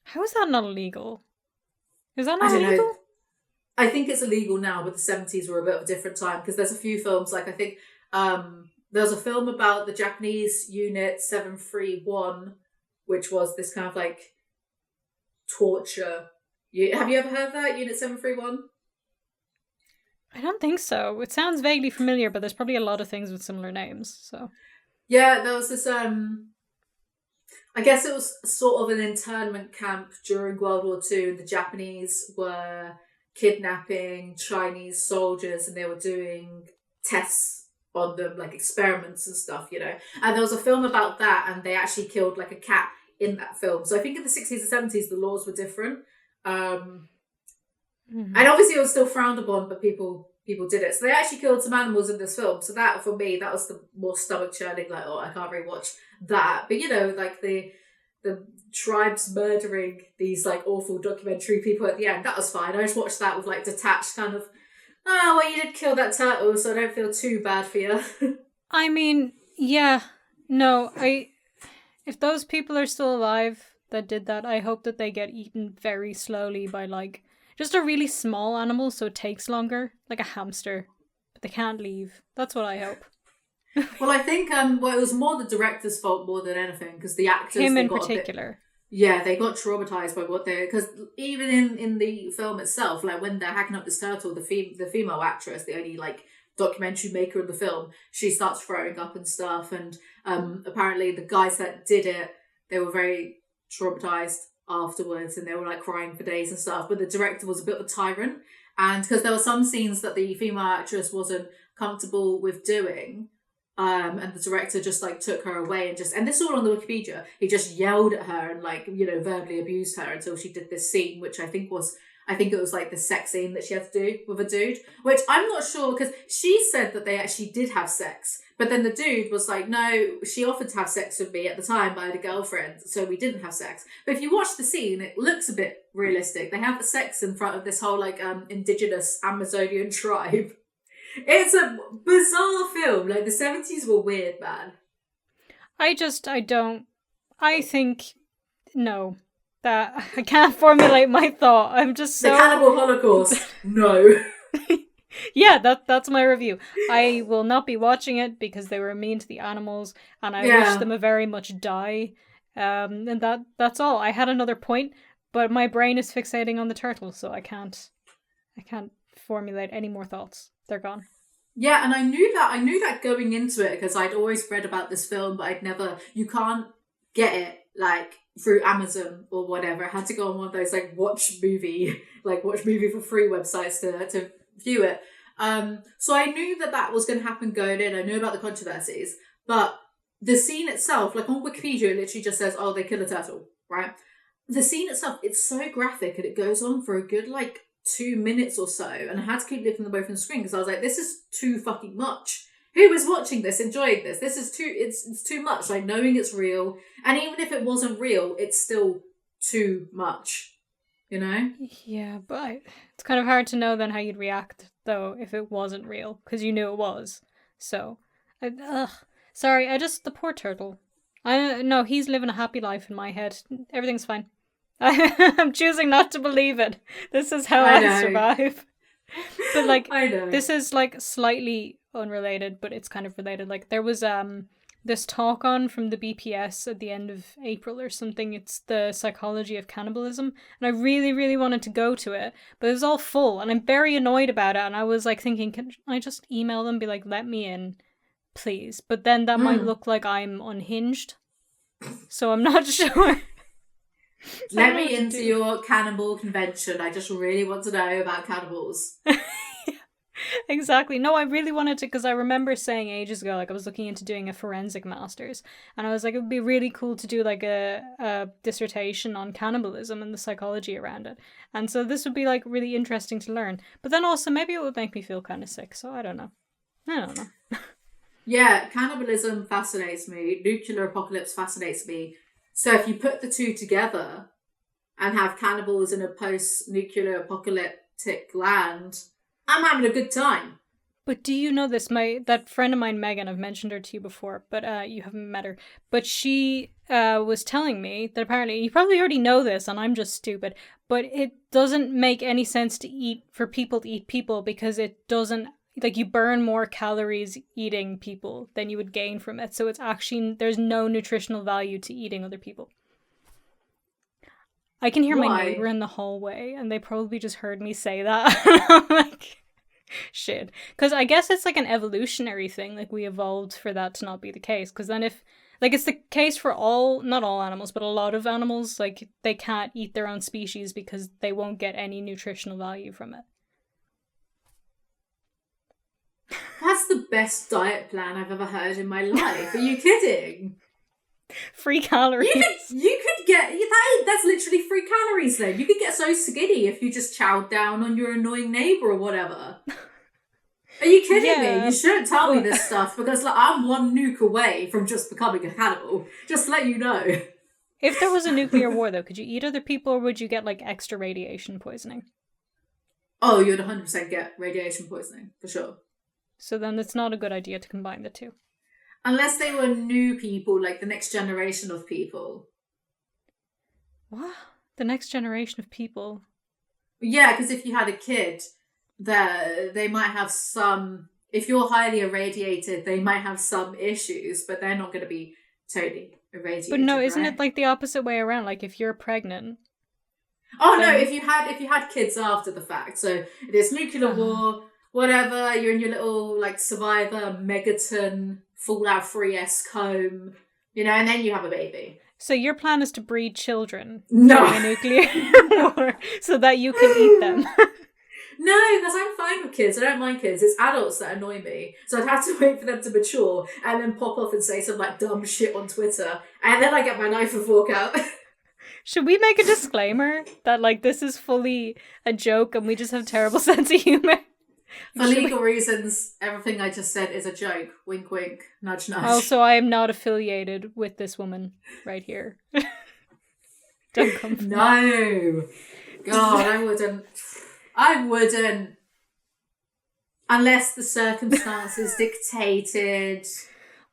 How is that not illegal? Is that not illegal? Know. I think it's illegal now, but the 70s were a bit of a different time because there's a few films, like I think there's a film about the Japanese Unit 731, which was this kind of like torture. Have you ever heard of that, Unit 731? I don't think so. It sounds vaguely familiar, but there's probably a lot of things with similar names. So, yeah, there was this. I guess it was sort of an internment camp during World War II. The Japanese were kidnapping Chinese soldiers, and they were doing tests on them, like experiments and stuff, And there was a film about that, and they actually killed like a cat in that film. So I think in the 60s and 70s, the laws were different. And obviously it was still frowned upon, but people did it. So they actually killed some animals in this film. So that, for me, that was the more stomach churning, like, oh, I can't really watch that. But, like the tribes murdering these, like, awful documentary people at the end, that was fine. I just watched that with, like, detached kind of, oh, well, you did kill that turtle, so I don't feel too bad for you. I mean, yeah. No, if those people are still alive, that did that. I hope that they get eaten very slowly by like just a really small animal, so it takes longer, like a hamster, but they can't leave. That's what I hope. Well, I think it was more the director's fault more than anything, because the actors, Him they in got particular. they got traumatized by what they, because even in the film itself, like when they're hacking up this turtle, the female actress, the only like documentary maker of the film, she starts throwing up and stuff, and apparently the guys that did it, they were very traumatized afterwards, and they were like crying for days and stuff. But the director was a bit of a tyrant, and because there were some scenes that the female actress wasn't comfortable with doing. And the director just like took her away and this is all on the Wikipedia. He just yelled at her and like, verbally abused her until she did this scene, which I think it was like the sex scene that she had to do with a dude, which I'm not sure, because she said that they actually did have sex, but then the dude was like, no, she offered to have sex with me at the time, but I had a girlfriend, so we didn't have sex. But if you watch the scene, it looks a bit realistic. They have the sex in front of this whole like indigenous Amazonian tribe. It's a bizarre film. Like, the 70s were weird, man. I think, no. That I can't formulate my thought. I'm just so... The Cannibal Holocaust. No. Yeah, that's my review. I will not be watching it because they were mean to the animals, and I wish them a very much die. And that's all. I had another point, but my brain is fixating on the turtle, so I can't formulate any more thoughts. They're gone. Yeah, and I knew that going into it, because I'd always read about this film, but you can't get it like through Amazon or whatever. I had to go on one of those like watch movie for free websites to view it. So I knew that was going to happen going in. I knew about the controversies, but the scene itself, like on Wikipedia, it literally just says, "Oh, they kill a turtle," right? The scene itself, it's so graphic, and it goes on for a good like 2 minutes or so, and I had to keep looking away from the screen because I was like, this is too fucking much. Who is watching this, enjoying this? This is it's too much, like knowing it's real, and even if it wasn't real, it's still too much, Yeah, but it's kind of hard to know then how you'd react though if it wasn't real, because you knew it was. So sorry, the poor turtle. No, he's living a happy life in my head. Everything's fine. I'm choosing not to believe it. This is how I survive. But like, this is like slightly unrelated, but it's kind of related. Like, there was this talk on from the BPS at the end of April or something. It's the psychology of cannibalism, and I really, really wanted to go to it, but it was all full, and I'm very annoyed about it. And I was like thinking, can I just email them, be like, let me in, please? But then that might look like I'm unhinged, so I'm not sure. Let me into your cannibal convention. I just really want to know about cannibals. Exactly. No, I really wanted to, because I remember saying ages ago, like I was looking into doing a forensic master's, and I was like, it would be really cool to do like a dissertation on cannibalism and the psychology around it. And so this would be like really interesting to learn. But then also maybe it would make me feel kind of sick. So I don't know. Yeah, cannibalism fascinates me. Nuclear apocalypse fascinates me. So if you put the two together and have cannibals in a post-nuclear apocalyptic land, I'm having a good time. But do you know this? That friend of mine, Megan, I've mentioned her to you before, but you haven't met her. But she was telling me that apparently, you probably already know this, and I'm just stupid, but it doesn't make any sense for people to eat people, because it doesn't, like, you burn more calories eating people than you would gain from it. So it's actually, there's no nutritional value to eating other people. I can hear my neighbor in the hallway, and they probably just heard me say that. I'm like, shit. Because I guess it's like an evolutionary thing. Like, we evolved for that to not be the case. Because then if, like, it's the case for not all animals, but a lot of animals, like, they can't eat their own species because they won't get any nutritional value from it. That's the best diet plan I've ever heard in my life. Are you kidding? Free calories. You could get that's literally free calories then. You could get so skinny if you just chowed down on your annoying neighbour or whatever. Are you kidding me? You shouldn't tell me this stuff, because like, I'm one nuke away from just becoming a cannibal. Just to let you know. If there was a nuclear war though, could you eat other people, or would you get like extra radiation poisoning? Oh, you'd 100% get radiation poisoning, for sure. So then it's not a good idea to combine the two. Unless they were new people, like the next generation of people. What? The next generation of people. Yeah, because if you had a kid, they might have some. If you're highly irradiated, they might have some issues, but they're not going to be totally irradiated. But no, isn't right? it like the opposite way around? Like if you're pregnant. Oh no! If you had kids after the fact, so there's nuclear war, whatever. You're in your little like Survivor, Megaton, Fallout 3-esque home, and then you have a baby. So your plan is to breed children during a nuclear war so that you can eat them. No, because I'm fine with kids. I don't mind kids. It's adults that annoy me. So I'd have to wait for them to mature and then pop off and say some like dumb shit on Twitter. And then I get my knife and fork out. Should we make a disclaimer that like this is fully a joke and we just have terrible sense of humor? For legal reasons, everything I just said is a joke. Wink, wink, nudge, nudge. Also, I am not affiliated with this woman right here. Don't come for No. God, I wouldn't. Unless the circumstances dictated.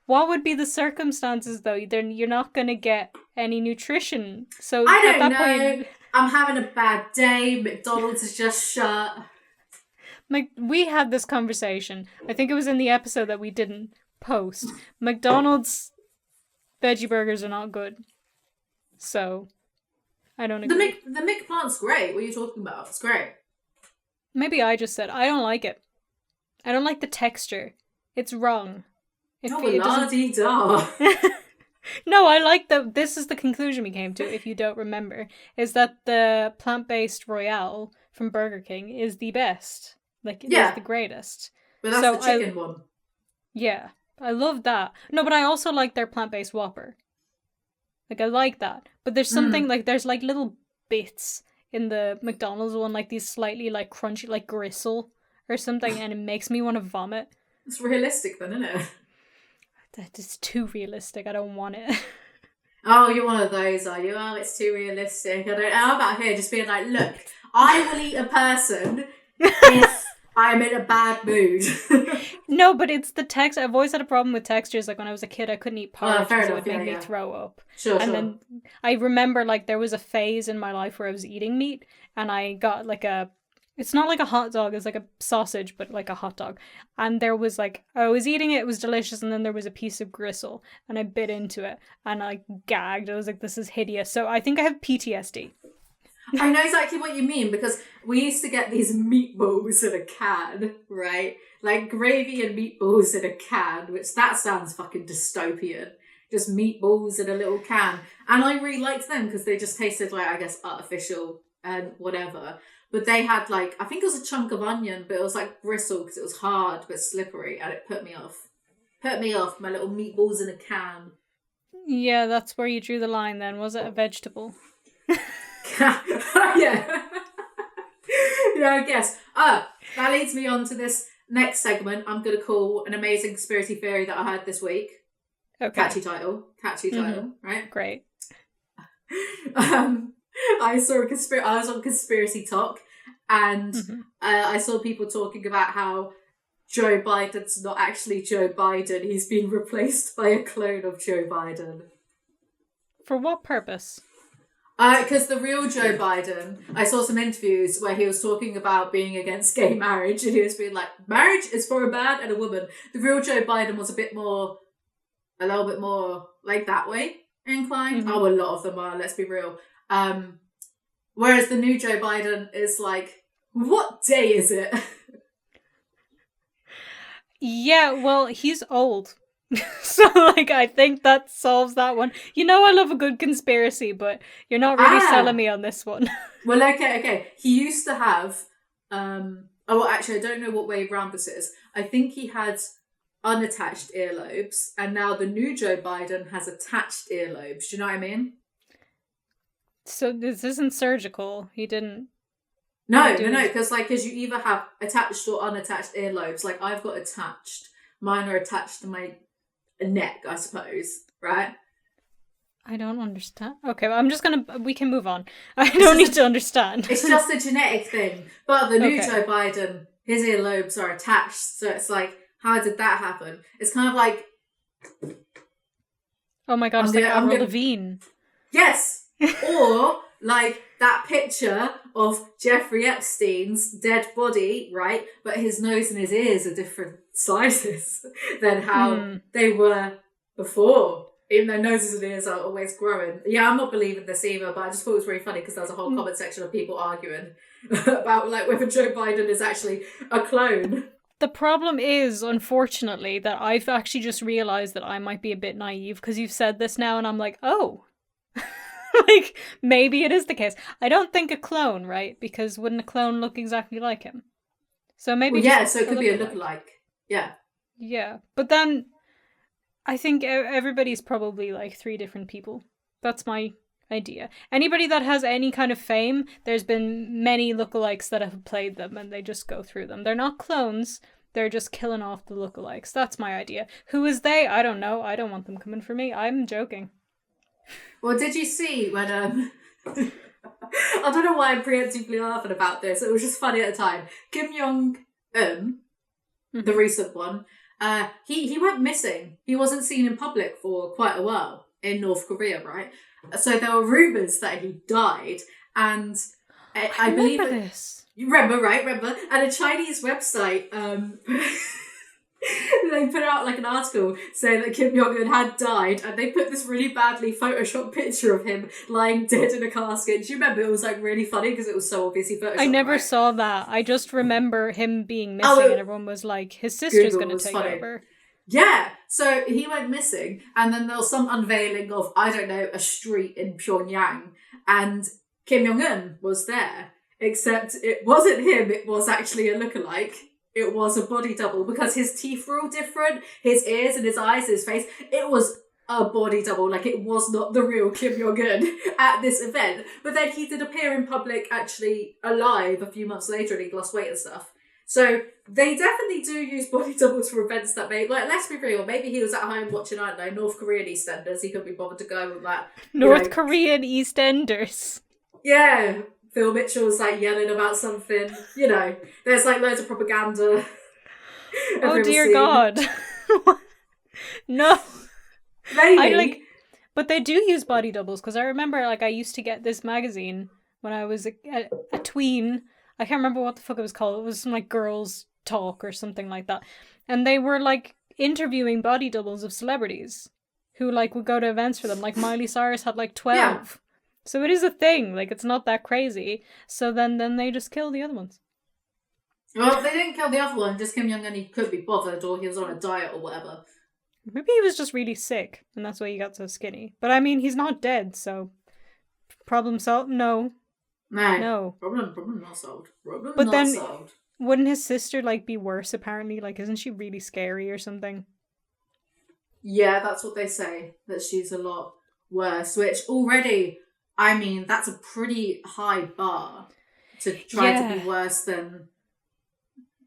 What would be the circumstances, though? Then you're not going to get any nutrition. So I don't at that know. point, I'm having a bad day. McDonald's is just shut. We had this conversation. I think it was in the episode that we didn't post. McDonald's veggie burgers are not good. So, I don't agree. The McPlant's great. What are you talking about? It's great. Maybe I just said, I don't like it. I don't like the texture. It's wrong. No, la-dee-da. No, I like this is the conclusion we came to, if you don't remember, is that the plant-based Royale from Burger King is the best. Like, it is the greatest. But that's the chicken one. Yeah, I love that. No, but I also like their plant-based Whopper. Like, I like that. But there's something, like, there's, like, little bits in the McDonald's one, like, these slightly, like, crunchy, like, gristle or something, and it makes me want to vomit. It's realistic then, isn't it? That is too realistic. I don't want it. Oh, you're one of those, are you? Oh, it's too realistic. I'm out here just being like, look, I will eat a person if I'm in a bad mood. No, but it's the text. I've always had a problem with textures. Like when I was a kid, I couldn't eat porridge because it would make me throw up. Sure. Then I remember like there was a phase in my life where I was eating meat and I got like it's not like a hot dog, it's like a sausage, but like a hot dog. And there was like, I was eating it was delicious, and then there was a piece of gristle, and I bit into it, and I gagged. I was like, this is hideous. So I think I have PTSD. I know exactly what you mean, because we used to get these meatballs in a can, right? Like gravy and meatballs in a can, which that sounds fucking dystopian. Just meatballs in a little can. And I really liked them because they just tasted like, I guess, artificial and whatever. But they had like, I think it was a chunk of onion, but it was like bristle because it was hard but slippery, and it put me off. My little meatballs in a can. Yeah, that's where you drew the line then. Was it a vegetable? Yeah. Yeah, I guess. That leads me on to this next segment I'm going to call an amazing conspiracy theory that I heard this week. Okay. Catchy title, right? Great. I was on Conspiracy Talk, and I saw people talking about how Joe Biden's not actually Joe Biden. He's been replaced by a clone of Joe Biden. For what purpose? Because the real Joe Biden, I saw some interviews where he was talking about being against gay marriage, and he was being like, marriage is for a man and a woman. The real Joe Biden was a little bit more like that way inclined. Oh, a lot of them are, let's be real. Whereas the new Joe Biden is like, what day is it? Yeah, well, he's old. So, like, I think that solves that one. You know I love a good conspiracy, but you're not really selling me on this one. Well, okay. He used to have, actually, I don't know what way round this is. I think he had unattached earlobes, and now the new Joe Biden has attached earlobes. Do you know what I mean? So this isn't surgical. He didn't... No, because you either have attached or unattached earlobes. Like, I've got attached. Mine are attached to my neck, I suppose, right? I don't understand. Okay, well, we can move on. I don't need to understand. It's just a genetic thing. But the new Joe Biden, his earlobes are attached, so it's like, how did that happen? It's kind of like... Oh my god, it's like Avril Lavigne. Yes! Or like that picture of Jeffrey Epstein's dead body, right? But his nose and his ears are different sizes than how they were before. Even though noses and ears are always growing. Yeah, I'm not believing this either, but I just thought it was really funny because there was a whole comment section of people arguing about like whether Joe Biden is actually a clone. The problem is, unfortunately, that I've actually just realised that I might be a bit naive because you've said this now and I'm like, oh, like maybe it is the case. I don't think a clone, right? Because wouldn't a clone look exactly like him? So maybe so it could be a look-alike. Yeah. Yeah, but then I think everybody's probably like 3 different people. That's my idea. Anybody that has any kind of fame, there's been many lookalikes that have played them and they just go through them. They're not clones, they're just killing off the lookalikes. That's my idea. Who is they? I don't know. I don't want them coming for me. I'm joking. Well, did you see when I don't know why I'm preemptively laughing about this. It was just funny at the time. Kim Jong-un, the recent one, he went missing. He wasn't seen in public for quite a while in North Korea, right? So there were rumours that he died, and I believe this. You remember, right? Remember? And a Chinese website, they put out like an article saying that Kim Jong-un had died, and they put this really badly photoshopped picture of him lying dead in a casket. Do you remember? It was like really funny because it was so obviously photoshopped. I never saw that. I just remember him being missing, and everyone was like, his sister's going to take over. Yeah, so he went missing, and then there was some unveiling of, I don't know, a street in Pyongyang, and Kim Jong-un was there, except it wasn't him, it was actually a lookalike. It was a body double, because his teeth were all different, his ears and his eyes, his face, it was a body double, like it was not the real Kim Jong-un at this event. But then he did appear in public actually alive a few months later, and he'd lost weight and stuff. So they definitely do use body doubles for events that may, like, let's be real, maybe he was at home watching, I don't know, North Korean EastEnders, he couldn't be bothered to go with that. North Korean EastEnders. Yeah, Phil Mitchell's like yelling about something, you know, there's like loads of propaganda. Oh dear God. No. Maybe. But they do use body doubles, because I remember like I used to get this magazine when I was a tween. I can't remember what the fuck it was called. It was some like girls talk or something like that. And they were like interviewing body doubles of celebrities who like would go to events for them. Like Miley Cyrus had like 12. Yeah. So it is a thing. Like it's not that crazy. So then they just kill the other ones. Well, they didn't kill the other one. Just Kim Jong-un, he couldn't be bothered, or he was on a diet or whatever. Maybe he was just really sick and that's why he got so skinny. But I mean, he's not dead, so problem solved? No. No. Problem not solved. Problem but not then, solved. Wouldn't his sister, like, be worse, apparently? Like, isn't she really scary or something? Yeah, that's what they say. That she's a lot worse. Which already, I mean, that's a pretty high bar to try to be worse than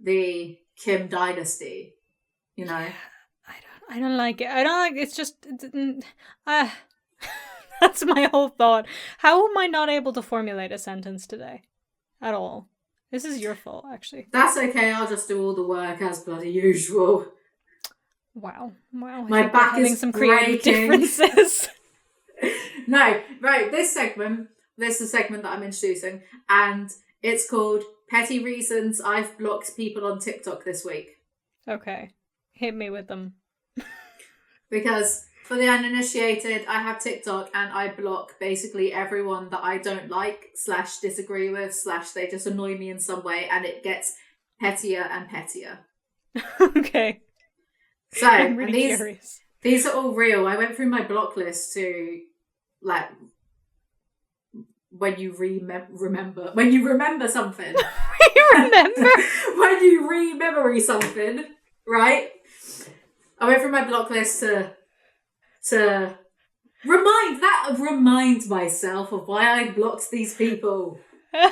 the Kim dynasty. You know? I don't like it. It's just... That's my whole thought. How am I not able to formulate a sentence today? At all. This is your fault, actually. That's okay, I'll just do all the work as bloody usual. Wow. My back is some creative differences. No, right, this is a segment that I'm introducing, and it's called Petty Reasons I've Blocked People on TikTok This Week. Okay. Hit me with them. Because... for the uninitiated, I have TikTok and I block basically everyone that I don't like / disagree with / they just annoy me in some way, and it gets pettier and pettier. Okay. So, I'm really curious. These are all real. I went through my block list to, like, when you remember something. When you re-memory something, right? I went through my block list to remind myself of why I blocked these people. And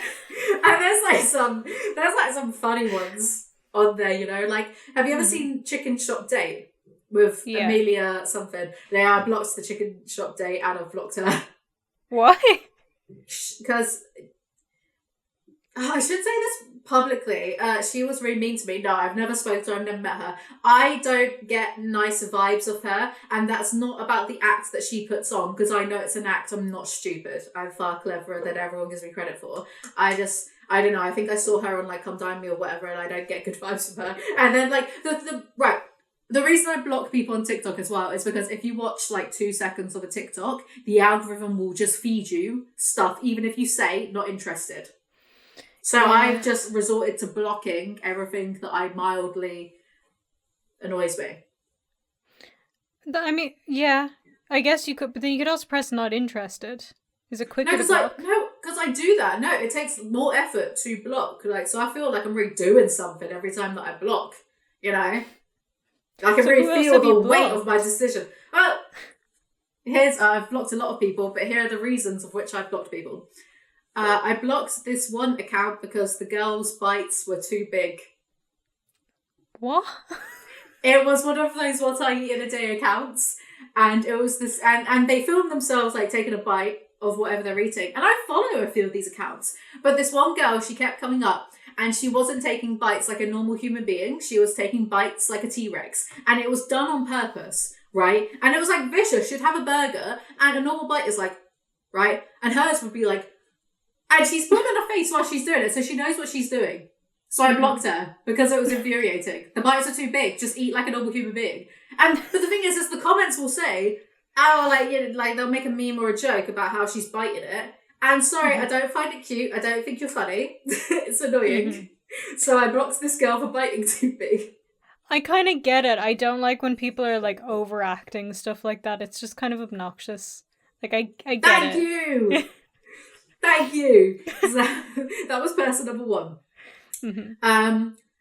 there's some funny ones on there, you know, like, have you ever seen Chicken Shop Date with Amelia something? I blocked the Chicken Shop Date and I've blocked her. Why? Because I should say this publicly. She was really mean to me. No, I've never spoken to her. I've never met her. I don't get nice vibes of her, and that's not about the act that she puts on, because I know it's an act. I'm not stupid. I'm far cleverer than everyone gives me credit for. I don't know. I think I saw her on like Come Dine Me or whatever, and I don't get good vibes from her. And then like the reason I block people on TikTok as well is because if you watch like 2 seconds of a TikTok, the algorithm will just feed you stuff, even if you say not interested. So I've just resorted to blocking everything that I mildly annoys me. I mean, yeah, I guess you could, but then you could also press not interested. Is it quicker to block? Because I do that. No, it takes more effort to block. Like, so I feel like I'm really doing something every time that I block. You know, I can really feel the weight of my decision. Well, I've blocked a lot of people, but here are the reasons of which I've blocked people. I blocked this one account because the girl's bites were too big. What? It was one of those what I eat in a day accounts, and it was this, and they film themselves like taking a bite of whatever they're eating. And I follow a few of these accounts, but this one girl, she kept coming up, and she wasn't taking bites like a normal human being. She was taking bites like a T-Rex, and it was done on purpose, right? And it was like vicious. She'd have a burger, and a normal bite is like, right, and hers would be like. And she's putting on her face while she's doing it, so she knows what she's doing. So I blocked her because it was infuriating. The bites are too big. Just eat like a normal human being. But the thing is the comments will say, oh, like, you know, like they'll make a meme or a joke about how she's biting it. And sorry, I don't find it cute. I don't think you're funny. It's annoying. So I blocked this girl for biting too big. I kind of get it. I don't like when people are like overacting stuff like that. It's just kind of obnoxious. Like I get Thank it. you. Thank you. That was person number one.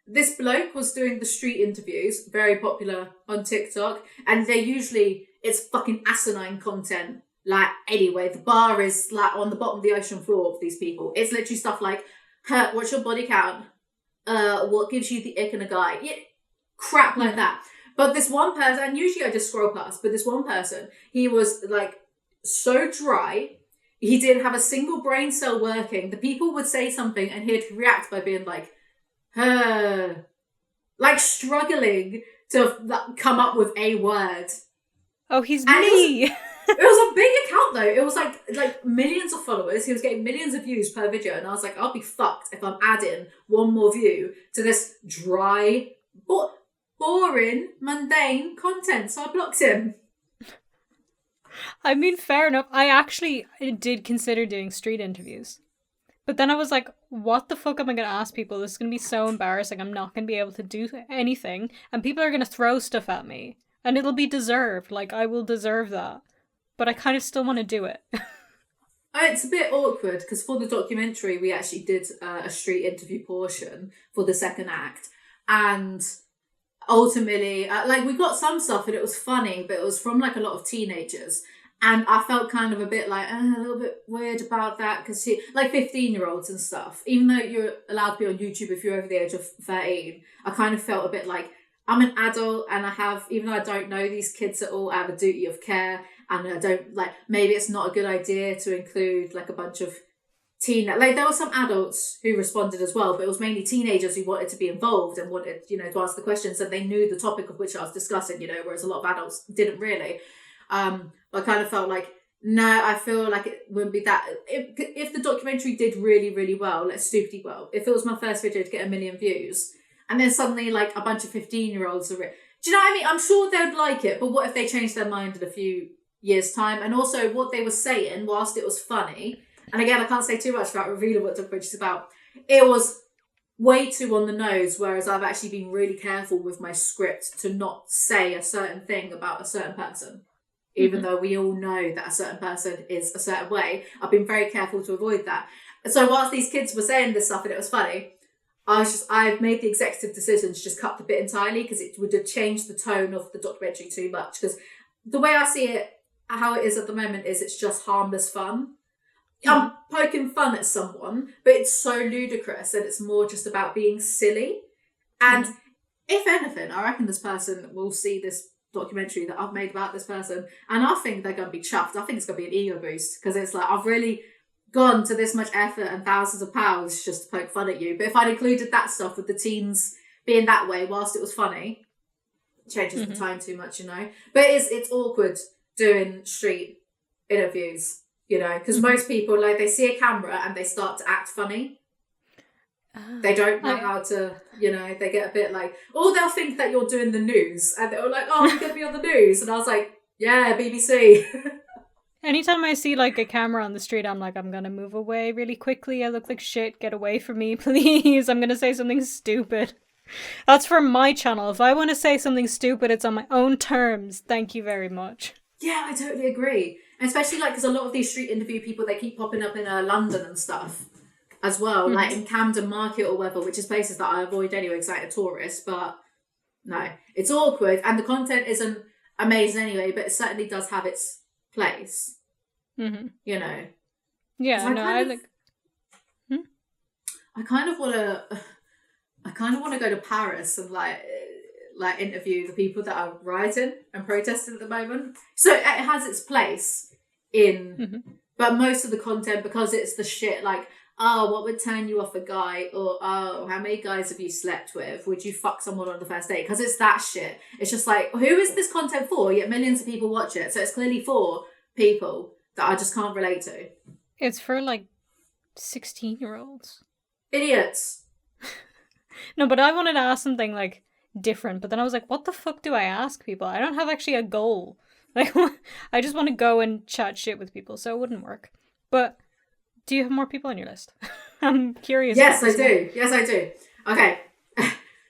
This bloke was doing the street interviews, very popular on TikTok, and it's fucking asinine content. Like, anyway, the bar is like on the bottom of the ocean floor of these people. It's literally stuff like, what's your body count? What gives you the ick in a guy? Yeah, crap like that. But this one person, and usually I just scroll past, but this one person, he was like so dry. He didn't have a single brain cell working. The people would say something and he'd react by being like, like struggling to come up with a word. Oh, he's me. It was a big account though. It was like millions of followers. He was getting millions of views per video. And I was like, I'll be fucked if I'm adding one more view to this dry, boring, mundane content. So I blocked him. I mean, fair enough. I actually did consider doing street interviews. But then I was like, what the fuck am I going to ask people? This is going to be so embarrassing. I'm not going to be able to do anything. And people are going to throw stuff at me. And it'll be deserved. Like, I will deserve that. But I kind of still want to do it. It's a bit awkward because for the documentary, we actually did a street interview portion for the second act. And ultimately, like, we got some stuff and it was funny, but it was from like a lot of teenagers. And I felt kind of a bit like, a little bit weird about that because like 15-year-olds and stuff, even though you're allowed to be on YouTube if you're over the age of 13, I kind of felt a bit like I'm an adult and even though I don't know these kids at all, I have a duty of care. And I don't like, maybe it's not a good idea to include like a bunch of like there were some adults who responded as well, but it was mainly teenagers who wanted to be involved and wanted, you know, to ask the questions and they knew the topic of which I was discussing, you know, whereas a lot of adults didn't really. I kind of felt like, no, I feel like it wouldn't be that. If the documentary did really, really well, like stupidly well, if it was my first video to get 1 million views, and then suddenly like a bunch of 15-year-olds are do you know what I mean? I'm sure they'd like it, but what if they changed their mind in a few years' time? And also what they were saying, whilst it was funny, and again, I can't say too much about revealing what the documentary is about, it was way too on the nose, whereas I've actually been really careful with my script to not say a certain thing about a certain person. Even though we all know that a certain person is a certain way, I've been very careful to avoid that. So whilst these kids were saying this stuff and it was funny, I've made the executive decision to just cut the bit entirely because it would have changed the tone of the documentary too much. Because the way I see it, how it is at the moment, is it's just harmless fun. I'm poking fun at someone, but it's so ludicrous and it's more just about being silly. And if anything, I reckon this person will see this documentary that I've made about this person and I think they're going to be chuffed. I think it's going to be an ego boost because it's like I've really gone to this much effort and thousands of pounds just to poke fun at you. But if I'd included that stuff with the teens being that way whilst it was funny, it changes the time too much, you know. But it's awkward doing street interviews, you know, because most people, like, they see a camera and they start to act funny. They don't know how to, you know, they get a bit like, or they'll think that you're doing the news and they're like, oh, you're going to be on the news. And I was like, yeah, BBC. Anytime I see like a camera on the street, I'm like, I'm going to move away really quickly. I look like shit. Get away from me, please. I'm going to say something stupid. That's for my channel. If I want to say something stupid, it's on my own terms. Thank you very much. Yeah, I totally agree. And especially like, because a lot of these street interview people, they keep popping up in London and stuff as well, like in Camden Market or whatever, which is places that I avoid anyway because I'm a tourist. But no, it's awkward and the content isn't amazing anyway, but it certainly does have its place. You know. Yeah, no, I kind of want to go to Paris and like interview the people that are rioting and protesting at the moment. So it has its place in, but most of the content, because it's the shit like, oh, what would turn you off a guy? Or, oh, how many guys have you slept with? Would you fuck someone on the first date? Because it's that shit. It's just like, who is this content for? Yet millions of people watch it. So it's clearly for people that I just can't relate to. It's for like 16-year-olds. Idiots. No, but I wanted to ask something like different, but then I was like, what the fuck do I ask people? I don't have actually a goal. Like, I just want to go and chat shit with people, so it wouldn't work. But do you have more people on your list? I'm curious. Yes, I do. Yes, I do. Okay.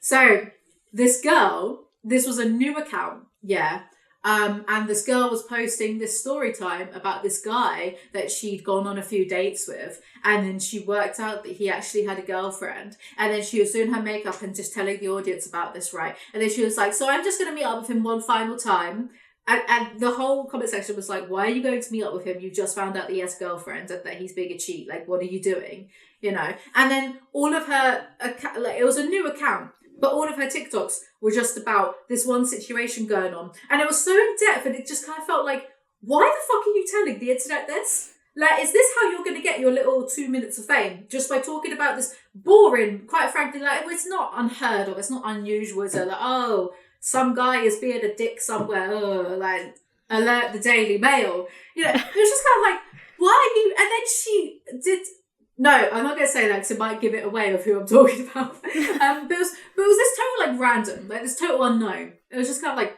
So this girl, this was a new account. Yeah. And this girl was posting this story time about this guy that she'd gone on a few dates with. And then she worked out that he actually had a girlfriend. And then she was doing her makeup and just telling the audience about this, right? And then she was like, so I'm just going to meet up with him one final time. And the whole comment section was like, why are you going to meet up with him? You just found out that he has a girlfriend and that he's being a cheat. Like, what are you doing? You know? And then all of her, like, it was a new account, but all of her TikToks were just about this one situation going on. And it was so in depth and it just kind of felt like, why the fuck are you telling the internet this? Like, is this how you're going to get your little 2 minutes of fame? Just by talking about this boring, quite frankly, like, it's not unheard of. It's not unusual. It's like, oh, some guy is being a dick somewhere, like, alert the Daily Mail. You know, it was just kind of like, why are you... And then she did... No, I'm not going to say that because it might give it away of who I'm talking about. But it was this total, like, random, like, this total unknown. It was just kind of like,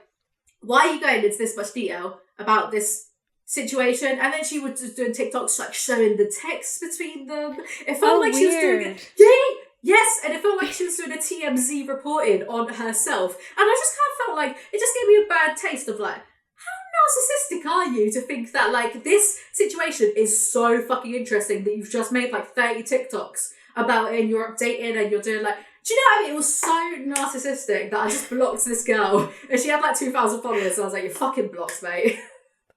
why are you going into this much detail about this situation? And then she was just doing TikToks, like, showing the text between them. It felt like she was doing it... Yeah! Yes, and it felt like she was doing a TMZ reporting on herself. And I just kind of felt like, it just gave me a bad taste of like, how narcissistic are you to think that like this situation is so fucking interesting that you've just made like 30 TikToks about it and you're updating and you're doing like, do you know what I mean? It was so narcissistic that I just blocked this girl. And she had like 2,000 followers, so I was like, you're fucking blocked, mate.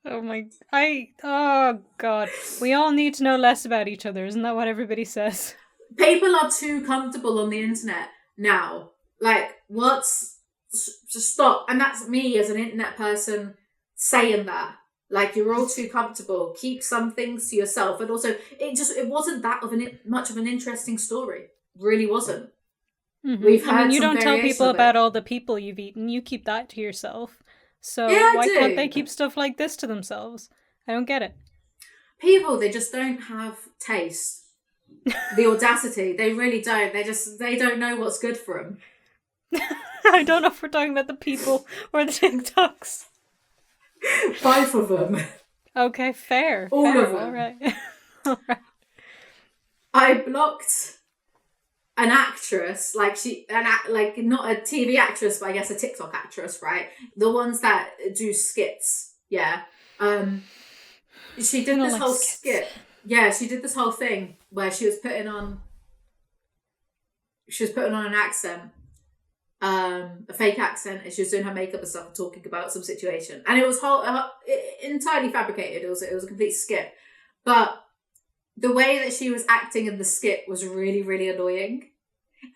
Oh God. We all need to know less about each other, isn't that what everybody says? People are too comfortable on the internet now. Like, just stop. And that's me as an internet person saying that. Like, you're all too comfortable. Keep some things to yourself. And also, it wasn't that much of an interesting story. Really wasn't. We've had you don't tell people about all the people you've eaten. You keep that to yourself. So why can't they keep stuff like this to themselves? I don't get it. People, they just don't have taste. The audacity, they really don't. They don't know what's good for them. I don't know if we're talking about the people or the TikToks. Both of them. Okay, fair. All of them. All right. All right. I blocked an actress, like not a TV actress, but I guess a TikTok actress, right? The ones that do skits, yeah. She did this whole skit. Yeah, she did this whole thing where she was putting on an accent, a fake accent, and she was doing her makeup and stuff and talking about some situation. And it was entirely fabricated. It was a complete skit. But the way that she was acting in the skit was really, really annoying.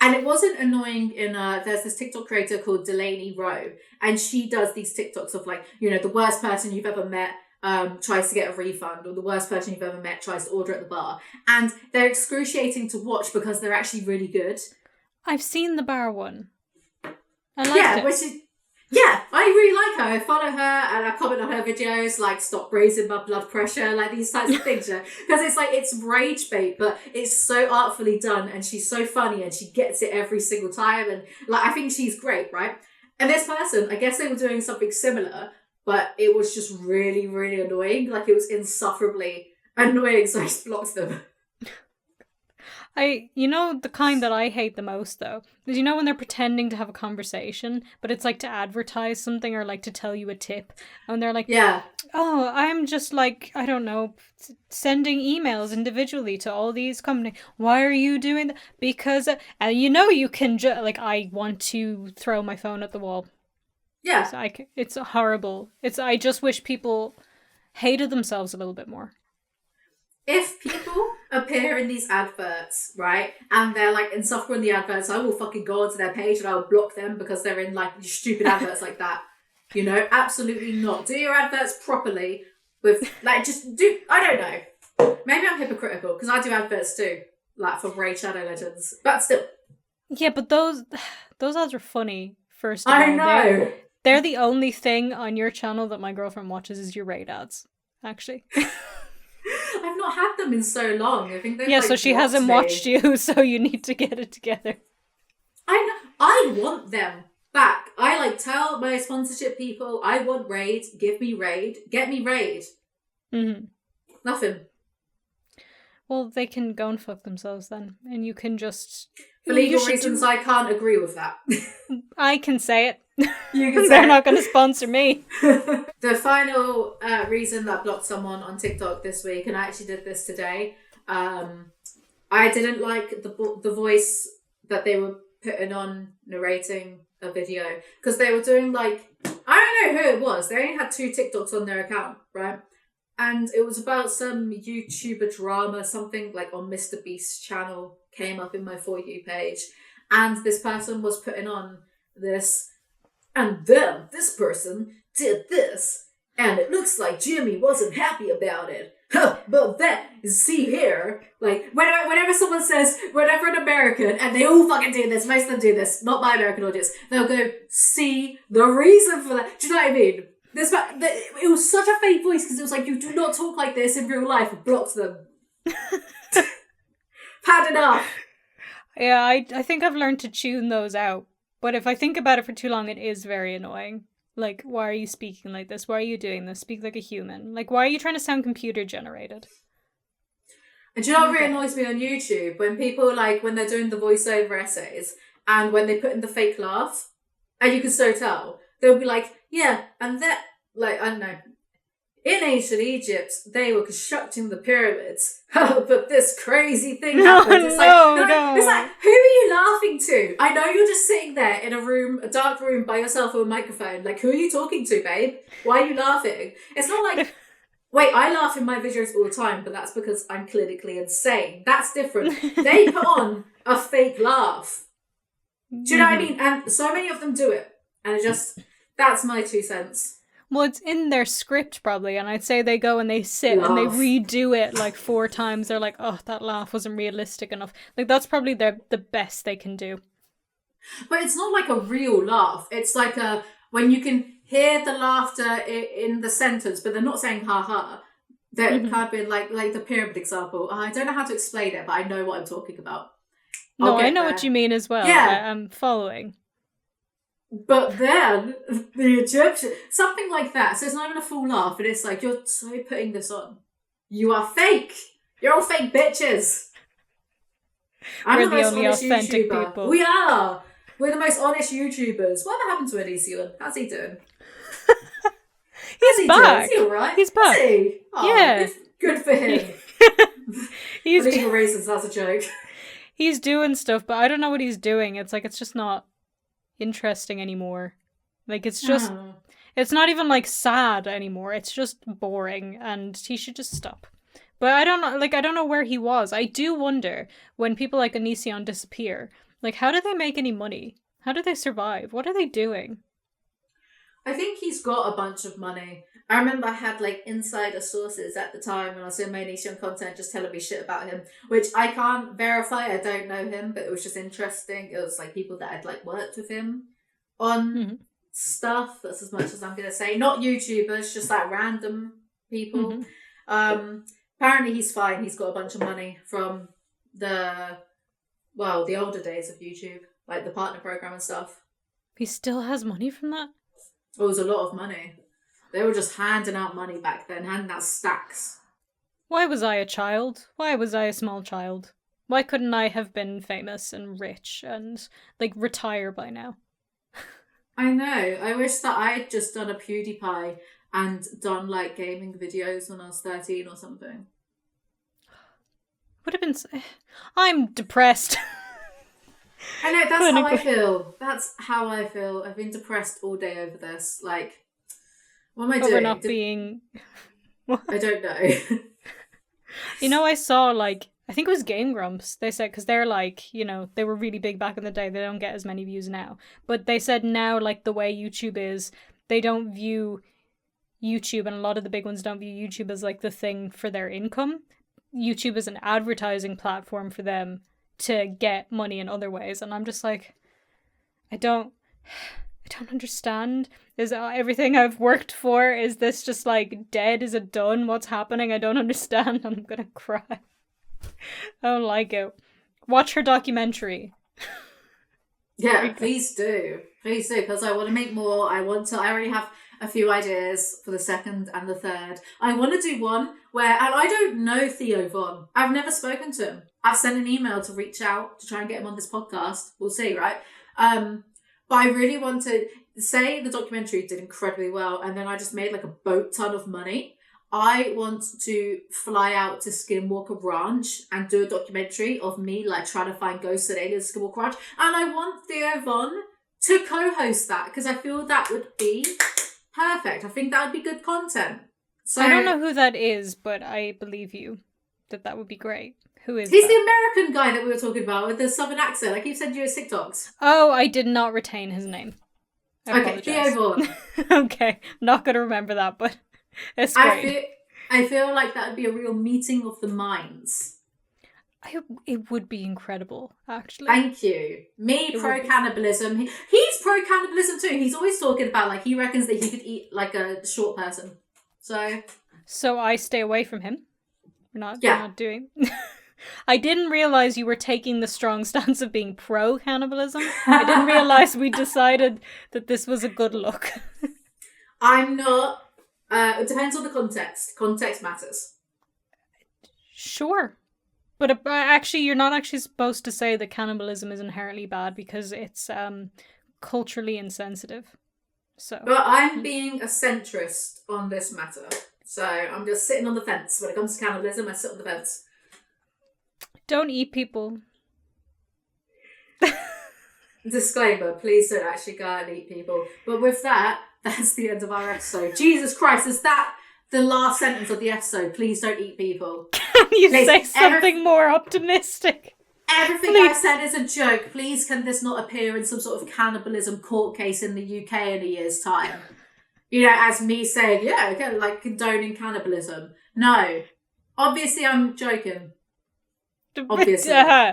And it wasn't annoying in there's this TikTok creator called Delaney Rowe, and she does these TikToks of like, you know, the worst person you've ever met. tries to get a refund, or the worst person you've ever met tries to order at the bar. And they're excruciating to watch because they're actually really good. I've seen the bar one. I liked it. I really like her. I follow her and I comment on her videos, like, stop raising my blood pressure, like these types of things. Because it's like, it's rage bait, but it's so artfully done, and she's so funny, and she gets it every single time. And like, I think she's great, right? And this person, I guess they were doing something similar, but it was just really, really annoying. Like, it was insufferably annoying, so I just blocked them. You know the kind that I hate the most, though, is, you know, when they're pretending to have a conversation, but it's like to advertise something or like to tell you a tip, and they're like, oh, I'm just like, I don't know, sending emails individually to all these companies. Why are you doing that? Because, you know, you can like, I want to throw my phone at the wall. Yeah. So it's horrible. I just wish people hated themselves a little bit more. If people appear in these adverts, right, and they're like insufferable in the adverts, I will fucking go onto their page and I will block them because they're in like stupid adverts like that. You know, absolutely not. Do your adverts properly with, like, just do, I don't know. Maybe I'm hypocritical because I do adverts too, like for Raid Shadow Legends, but still. Yeah, but those ads are funny, first of all. I know. They're the only thing on your channel that my girlfriend watches is your raid ads, actually. I've not had them in so long. I think they've so she hasn't watched you, so you need to get it together. I want them back. I like tell my sponsorship people, I want raid, give me raid, get me raid. Mm-hmm. Nothing. Well, they can go and fuck themselves then, and you can just... For legal reasons, I can't agree with that. I can say it. You can say They're not going to sponsor me. The final reason that I blocked someone on TikTok this week, and I actually did this today, I didn't like the voice that they were putting on narrating a video, because they were doing like, I don't know who it was. They only had 2 TikToks on their account, right? And it was about some YouTuber drama, something like on Mr. Beast's channel came up in my For You page. And this person was putting on this, and then this person did this, and it looks like Jimmy wasn't happy about it. But that, see here, like, whenever someone says, whenever an American, and they all fucking do this, most of them do this, not my American audience, they'll go, see the reason for that. Do you know what I mean? It was such a fake voice, because it was like, you do not talk like this in real life. I blocked them. Had enough. Yeah, I think I've learned to tune those out. But if I think about it for too long, it is very annoying. Like, why are you speaking like this? Why are you doing this? Speak like a human. Like, why are you trying to sound computer generated? And do you know what really annoys me on YouTube? When people, like, when they're doing the voiceover essays, and when they put in the fake laugh, and you can so tell, they'll be like, yeah, and that, like, I don't know, in ancient Egypt, they were constructing the pyramids, but this crazy thing happened. It's it's like, who are you laughing to? I know you're just sitting there in a dark room by yourself with a microphone. Like, who are you talking to, babe? Why are you laughing? It's not like, wait, I laugh in my videos all the time, but that's because I'm clinically insane. That's different. They put on a fake laugh. Do you know what I mean? And so many of them do it. And that's my 2 cents. Well, it's in their script probably, and I'd say they go and they sit and they redo it like 4 times. They're like, oh, that laugh wasn't realistic enough. Like, that's probably the best they can do. But it's not like a real laugh. It's like when you can hear the laughter in the sentence, but they're not saying ha ha. They're kind of been like the pyramid example. I don't know how to explain it, but I know what I'm talking about. No, I know what you mean as well. Yeah. I'm following. But then, the Egyptian, something like that. So it's not even a full laugh, and it's like, you're so putting this on. You are fake. You're all fake bitches. We're the only authentic people. We are. We're the most honest YouTubers. Whatever happened to Alizee? How's he doing? He's back. Is he alright? He's back. Is he? Oh, yeah. Good for him. He's for legal reasons, that's a joke. He's doing stuff, but I don't know what he's doing. It's like, it's just not interesting anymore. Like, it's just it's not even like sad anymore. It's just boring, and he should just stop. But I don't know where he was. I do wonder, when people like Onision disappear, like, how do they make any money? How do they survive? What are they doing? I think he's got a bunch of money. I remember I had like insider sources at the time when I was doing my niche on content just telling me shit about him, which I can't verify. I don't know him, but it was just interesting. It was like people that had like worked with him on stuff. That's as much as I'm going to say. Not YouTubers, just like random people. Apparently he's fine. He's got a bunch of money from the older days of YouTube, like the partner program and stuff. He still has money from that? It was a lot of money. They were just handing out money back then, handing out stacks. Why was I a child? Why was I a small child? Why couldn't I have been famous and rich and, like, retire by now? I know. I wish that I had just done a PewDiePie and done, like, gaming videos when I was 13 or something. Would have been... I'm depressed. I know, that's how I feel. That's how I feel. I've been depressed all day over this. Like, what am I doing? We're not being... I don't know. You know, I saw, like, I think it was Game Grumps. They said, because they're like, you know, they were really big back in the day. They don't get as many views now. But they said now, like, the way YouTube is, they don't view YouTube, and a lot of the big ones don't view YouTube as, like, the thing for their income. YouTube is an advertising platform for them to get money in other ways. And I'm just like, I don't understand. Is everything I've worked for, is this just like dead? Is it done? What's happening? I don't understand. I'm gonna cry. I don't like it. Watch her documentary. Yeah, please do, because I want to make more. I already have a few ideas for the second and the third. I want to do one where, and I don't know Theo Von. I've never spoken to him. I've sent an email to reach out to try and get him on this podcast. We'll see, right? But I really want to say the documentary did incredibly well, and then I just made like a boat ton of money. I want to fly out to Skinwalker Ranch and do a documentary of me like trying to find ghosts and aliens at Skinwalker Ranch. And I want Theo Von to co-host that because I feel that would be perfect. I think that would be good content. So I don't know who that is, but I believe you that would be great. Who is He's that? the American guy that we were talking about with the southern accent. I keep sending you his TikToks. Oh, I did not retain his name. Okay, Theo Von. Okay, not going to remember that, but it's great. I feel like that would be a real meeting of the minds. It would be incredible, actually. Thank you. Pro-cannibalism. He's pro-cannibalism too. He's always talking about, like, he reckons that he could eat, like, a short person. So I stay away from him? We're not doing... I didn't realise you were taking the strong stance of being pro-cannibalism. I didn't realise we decided that this was a good look. I'm not... it depends on the context. Context matters. Sure. But actually, you're not actually supposed to say that cannibalism is inherently bad because it's culturally insensitive. So. But I'm being a centrist on this matter. So I'm just sitting on the fence. When it comes to cannibalism, I sit on the fence. Don't eat people. Disclaimer, please don't actually go and eat people. But with that, that's the end of our episode. Jesus Christ, is that the last sentence of the episode? Please don't eat people. Can you say something more optimistic? Everything I said is a joke. Please, can this not appear in some sort of cannibalism court case in the UK in a year's time? You know, as me saying, yeah, okay, like condoning cannibalism. No. Obviously, I'm joking. Obviously.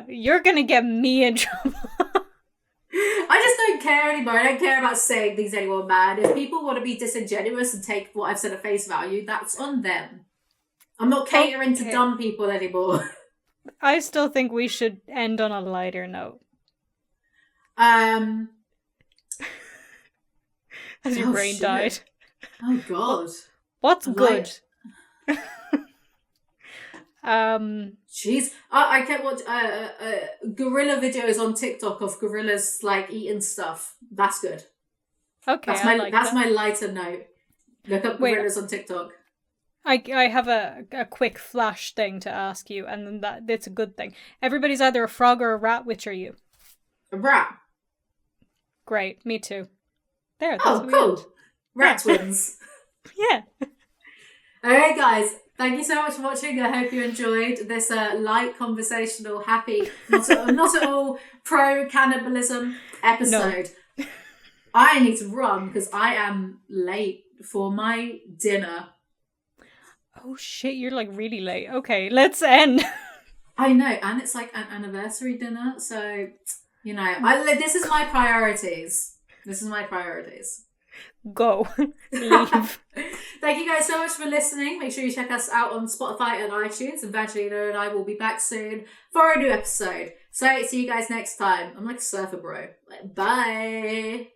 You're going to get me in trouble. I just don't care anymore. I don't care about saying things anymore, man. If people want to be disingenuous and take what I've said at face value, that's on them. I'm not catering to dumb people anymore. I still think we should end on a lighter note. As your brain died. Oh, God. What's good? Jeez, I kept watching gorilla videos on TikTok of gorillas like eating stuff. That's good. Okay, that's my lighter note. Look up gorillas on TikTok. I have a quick flash thing to ask you, and then that's a good thing. Everybody's either a frog or a rat. Which are you? A rat. Great, me too. There. Oh, cool. Rat twins. Yeah. Alright, guys. Thank you so much for watching. I hope you enjoyed this light, conversational, happy, not at all pro-cannibalism episode. No. I need to run because I am late for my dinner. Oh shit, you're like really late. Okay, let's end. I know, and it's like an anniversary dinner, so you know, this is my priorities. This is my priorities. Go. Leave. Thank you guys so much for listening. Make sure you check us out on Spotify and iTunes. And Vangelina and I will be back soon for a new episode. So see you guys next time. I'm like a surfer bro. Like, bye.